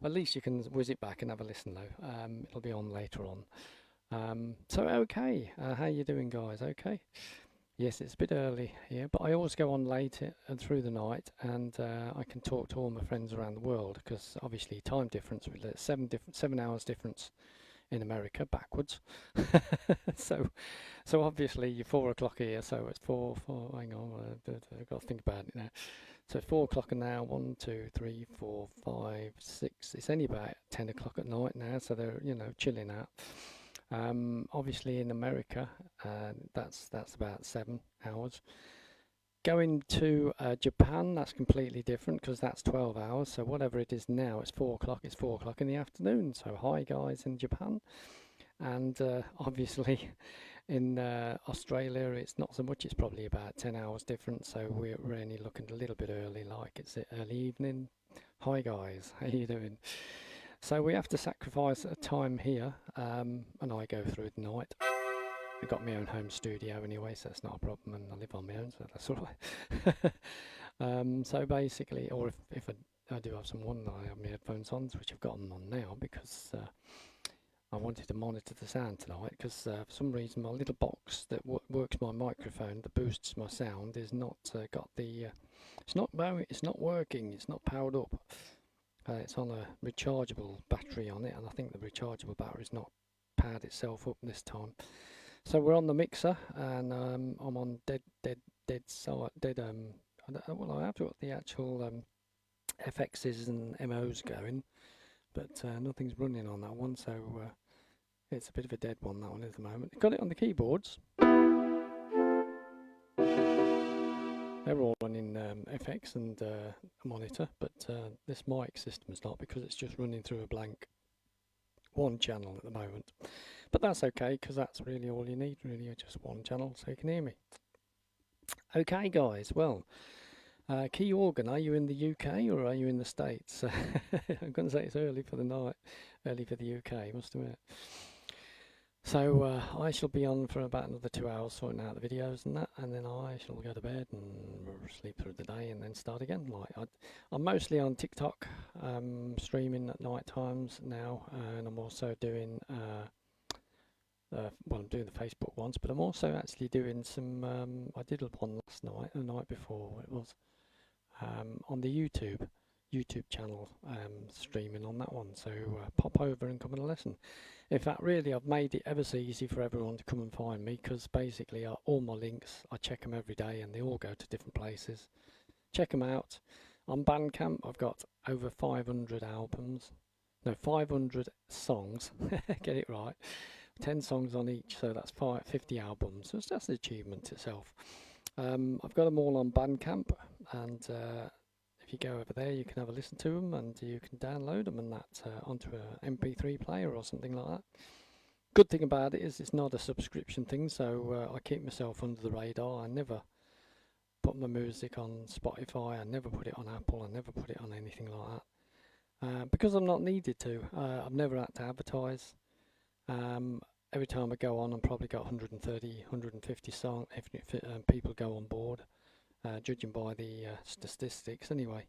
At least you can whiz it back and have a listen, though. It'll be on later on. So, okay. How you doing, guys? Okay. Yes, it's a bit early here, but I always go on late and through the night, and I can talk to all my friends around the world, because obviously time difference, with 7 hours difference in America backwards. so obviously you're 4 o'clock here, so it's 4. Hang on, I've got to think about it now. So 4 o'clock now. 1, 2, 3, 4, 5, 6. It's only about 10 o'clock at night now, so they're chilling out. Obviously in America, that's about 7 hours. Going to Japan, that's completely different, because that's 12 hours. So whatever it is now, it's 4 o'clock. It's 4 o'clock in the afternoon. So hi, guys, in Japan. And obviously in Australia, it's not so much. It's probably about 10 hours different. So we're only looking a little bit early, like it's early evening. Hi, guys. How you doing? So we have to sacrifice a time here, and I go through the night. I've got my own home studio anyway, so that's not a problem, and I live on my own, so that's all right. So basically, or if I do have some I have my headphones on, which I've got them on now, because I wanted to monitor the sound tonight, because for some reason my little box that works my microphone, that boosts my sound, is not got the it's not working, it's not powered up. It's on a rechargeable battery on it, and I think the rechargeable battery's not powered itself up this time. So we're on the mixer, and I'm on dead. Well, I have got the actual FXs and MOs going, but nothing's running on that one, so it's a bit of a dead one, that one at the moment. Got it on the keyboards. They're all running FX and monitor, but this mic system is not, because it's just running through a blank one channel at the moment. But that's okay, because that's really all you need, really, just one channel, so you can hear me. Okay, guys, well, Key Organ, are you in the UK or are you in the States? I'm going to say it's early for the night, early for the UK, must admit. So I shall be on for about another 2 hours sorting out the videos and that, and then I shall go to bed and sleep through the day and then start again. Like I'm mostly on TikTok, streaming at night times now, and I'm also doing well, I'm doing the Facebook ones, but I'm also actually doing some I did one last night, the night before it was, on the YouTube channel, streaming on that one, so pop over and come and listen. In fact, really, I've made it ever so easy for everyone to come and find me, because basically all my links, I check them every day, and they all go to different places. Check them out. On BANDCAMP, I've got over 500 albums. No, 500 songs. Get it right. 10 songs on each, so that's 50 albums. So that's an achievement itself. I've got them all on BANDCAMP, and if you go over there, you can have a listen to them, and you can download them and that onto an MP3 player or something like that. Good thing about it is it's not a subscription thing, so I keep myself under the radar. I never put my music on Spotify, I never put it on Apple, I never put it on anything like that, because I'm not needed to. I've never had to advertise. Every time I go on, I've probably got 130, 150 songs if people go on board. Judging by the statistics anyway.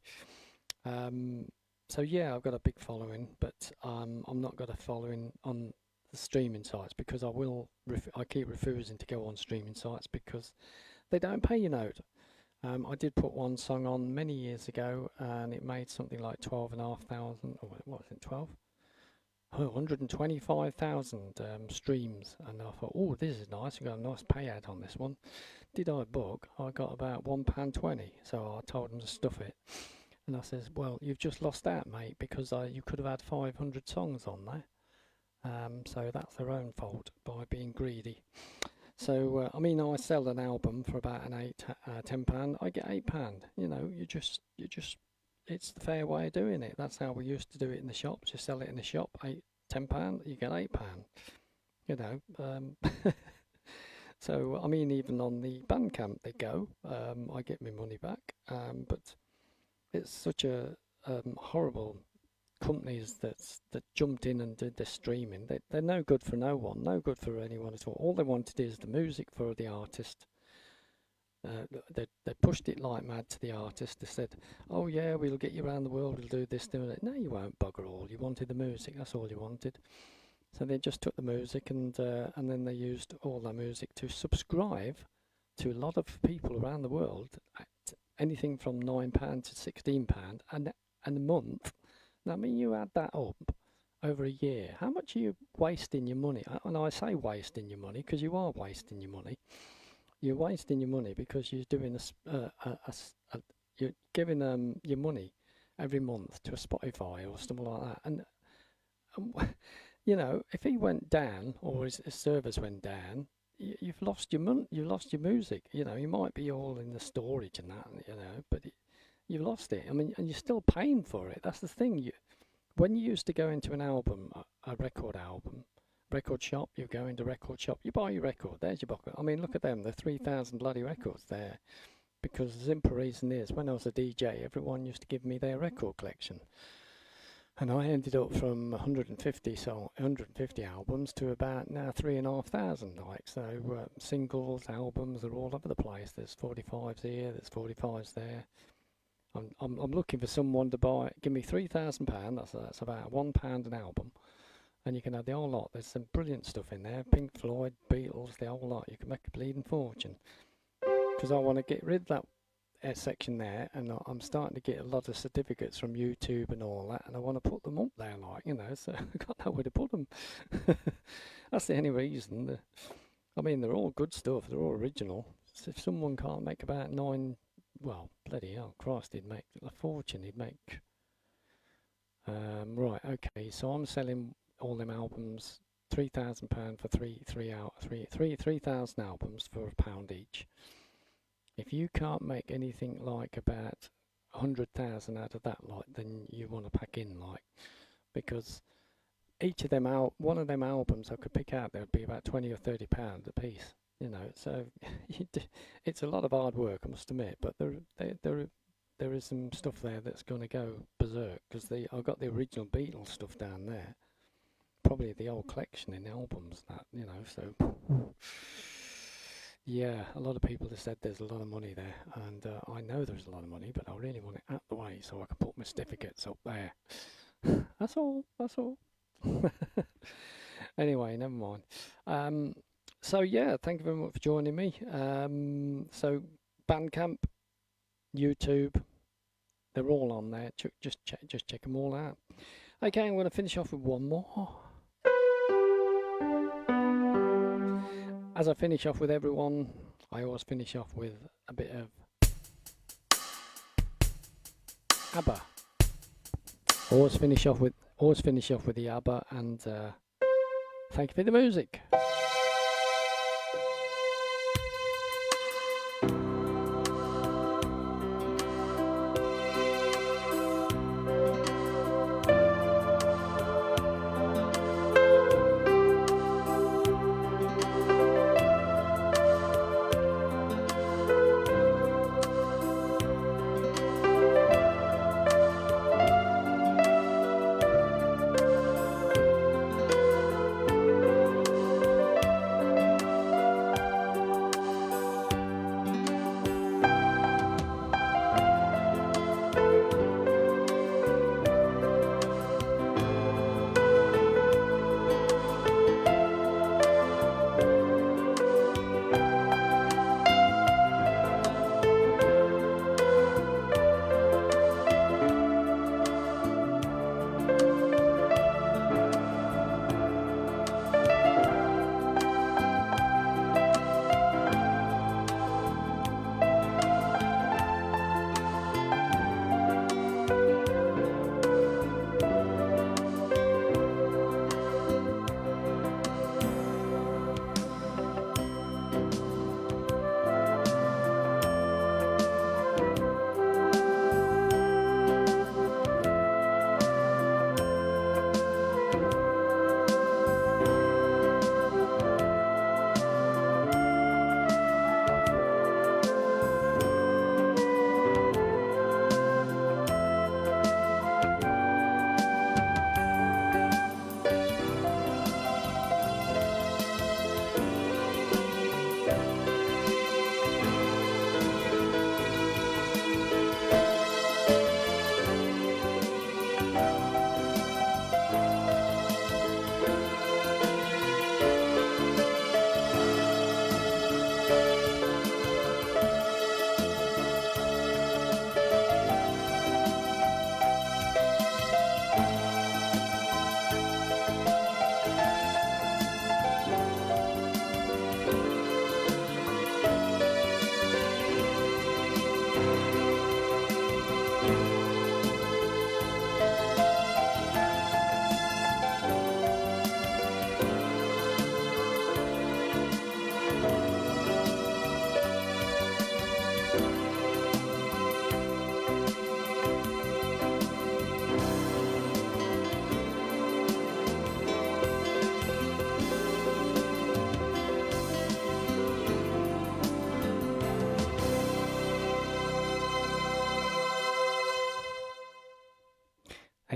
So yeah, I've got a big following, but I'm not got a following on the streaming sites, because I keep refusing to go on streaming sites because they don't pay you note. I did put one song on many years ago, and it made something like 12,500, or what was it, 12? 125,000 streams, and I thought, oh, this is nice. We got a nice payout on this one. Did I bug? I got about £1.20, so I told them to stuff it. And I says, well, you've just lost out, mate, because you could have had 500 songs on there. So that's their own fault by being greedy. So I mean, I sell an album for about an £10. I get £8. You know, you just. It's the fair way of doing it. That's how we used to do it in the shops. You sell it in the shop, £10, you get £8. You know. So I mean, even on the BANDCAMP they go. I get my money back. But it's such a horrible companies that jumped in and did the streaming. They're no good for no one, no good for anyone at all. All they wanted is the music for the artist. They pushed it like mad to the artist. They said, oh yeah, we'll get you around the world, we'll do this, do that. No, you won't, bugger all. You wanted the music, that's all you wanted. So they just took the music and then they used all that music to subscribe to a lot of people around the world at anything from £9 to £16 and a month. I mean, you add that up over a year. How much are you wasting your money? And I say wasting your money because you are wasting your money. You're wasting your money because you're doing you're giving your money every month to a Spotify or something like that. And you know, if he went down or his servers went down, you've lost your money. You lost your music. You know, you might be all in the storage and that, you know, but you've lost it. I mean, and you're still paying for it. That's the thing. When you used to go into an album, a record shop, you go into record shop, you buy your record, there's your bucket. I mean, look at them, the 3,000 bloody records there. Because the simple reason is, when I was a DJ, everyone used to give me their record collection. And I ended up from 150 albums to about now 3,500, like. So singles, albums are all over the place. There's 45s here, there's 45s there. I'm looking for someone to give me £3,000. That's about £1 an album, and you can have the whole lot. There's some brilliant stuff in there: Pink Floyd, Beatles, the whole lot. You can make a bleeding fortune. Because I want to get rid of that section there, and I'm starting to get a lot of certificates from YouTube and all that, and I want to put them up there, like, you know. So I've got nowhere to put them. That's the only reason. I mean, they're all good stuff. They're all original. So if someone can't make about well, bloody hell, Christ, he'd make a fortune. He'd make right, okay. So I'm selling all them albums, £3,000 for 3,000 albums for £1 each. If you can't make anything like about 100,000 out of that, like, then you want to pack in, like, because each of them one of them albums I could pick out, there would be about £20 or £30 a piece. You know, so it's a lot of hard work, I must admit. But there is some stuff there that's going to go berserk, because I've got the original Beatles stuff down there, probably the old collection in albums, that, you know. So yeah, a lot of people have said there's a lot of money there, and I know there's a lot of money, but I really want it out the way so I can put my certificates up there. That's all. Anyway, never mind. So yeah, thank you very much for joining me. So BANDCAMP, YouTube, they're all on there. Just check them all out. Okay, I'm going to finish off with one more. As I finish off with everyone, I always finish off with a bit of ABBA. Always finish off with the ABBA, and thank you for the music.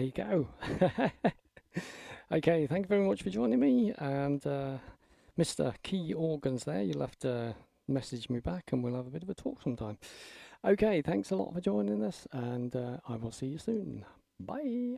you go. Okay, thank you very much for joining me, and Mr. Key Organs there, you'll have to message me back and we'll have a bit of a talk sometime. Okay, thanks a lot for joining us, and I will see you soon. Bye.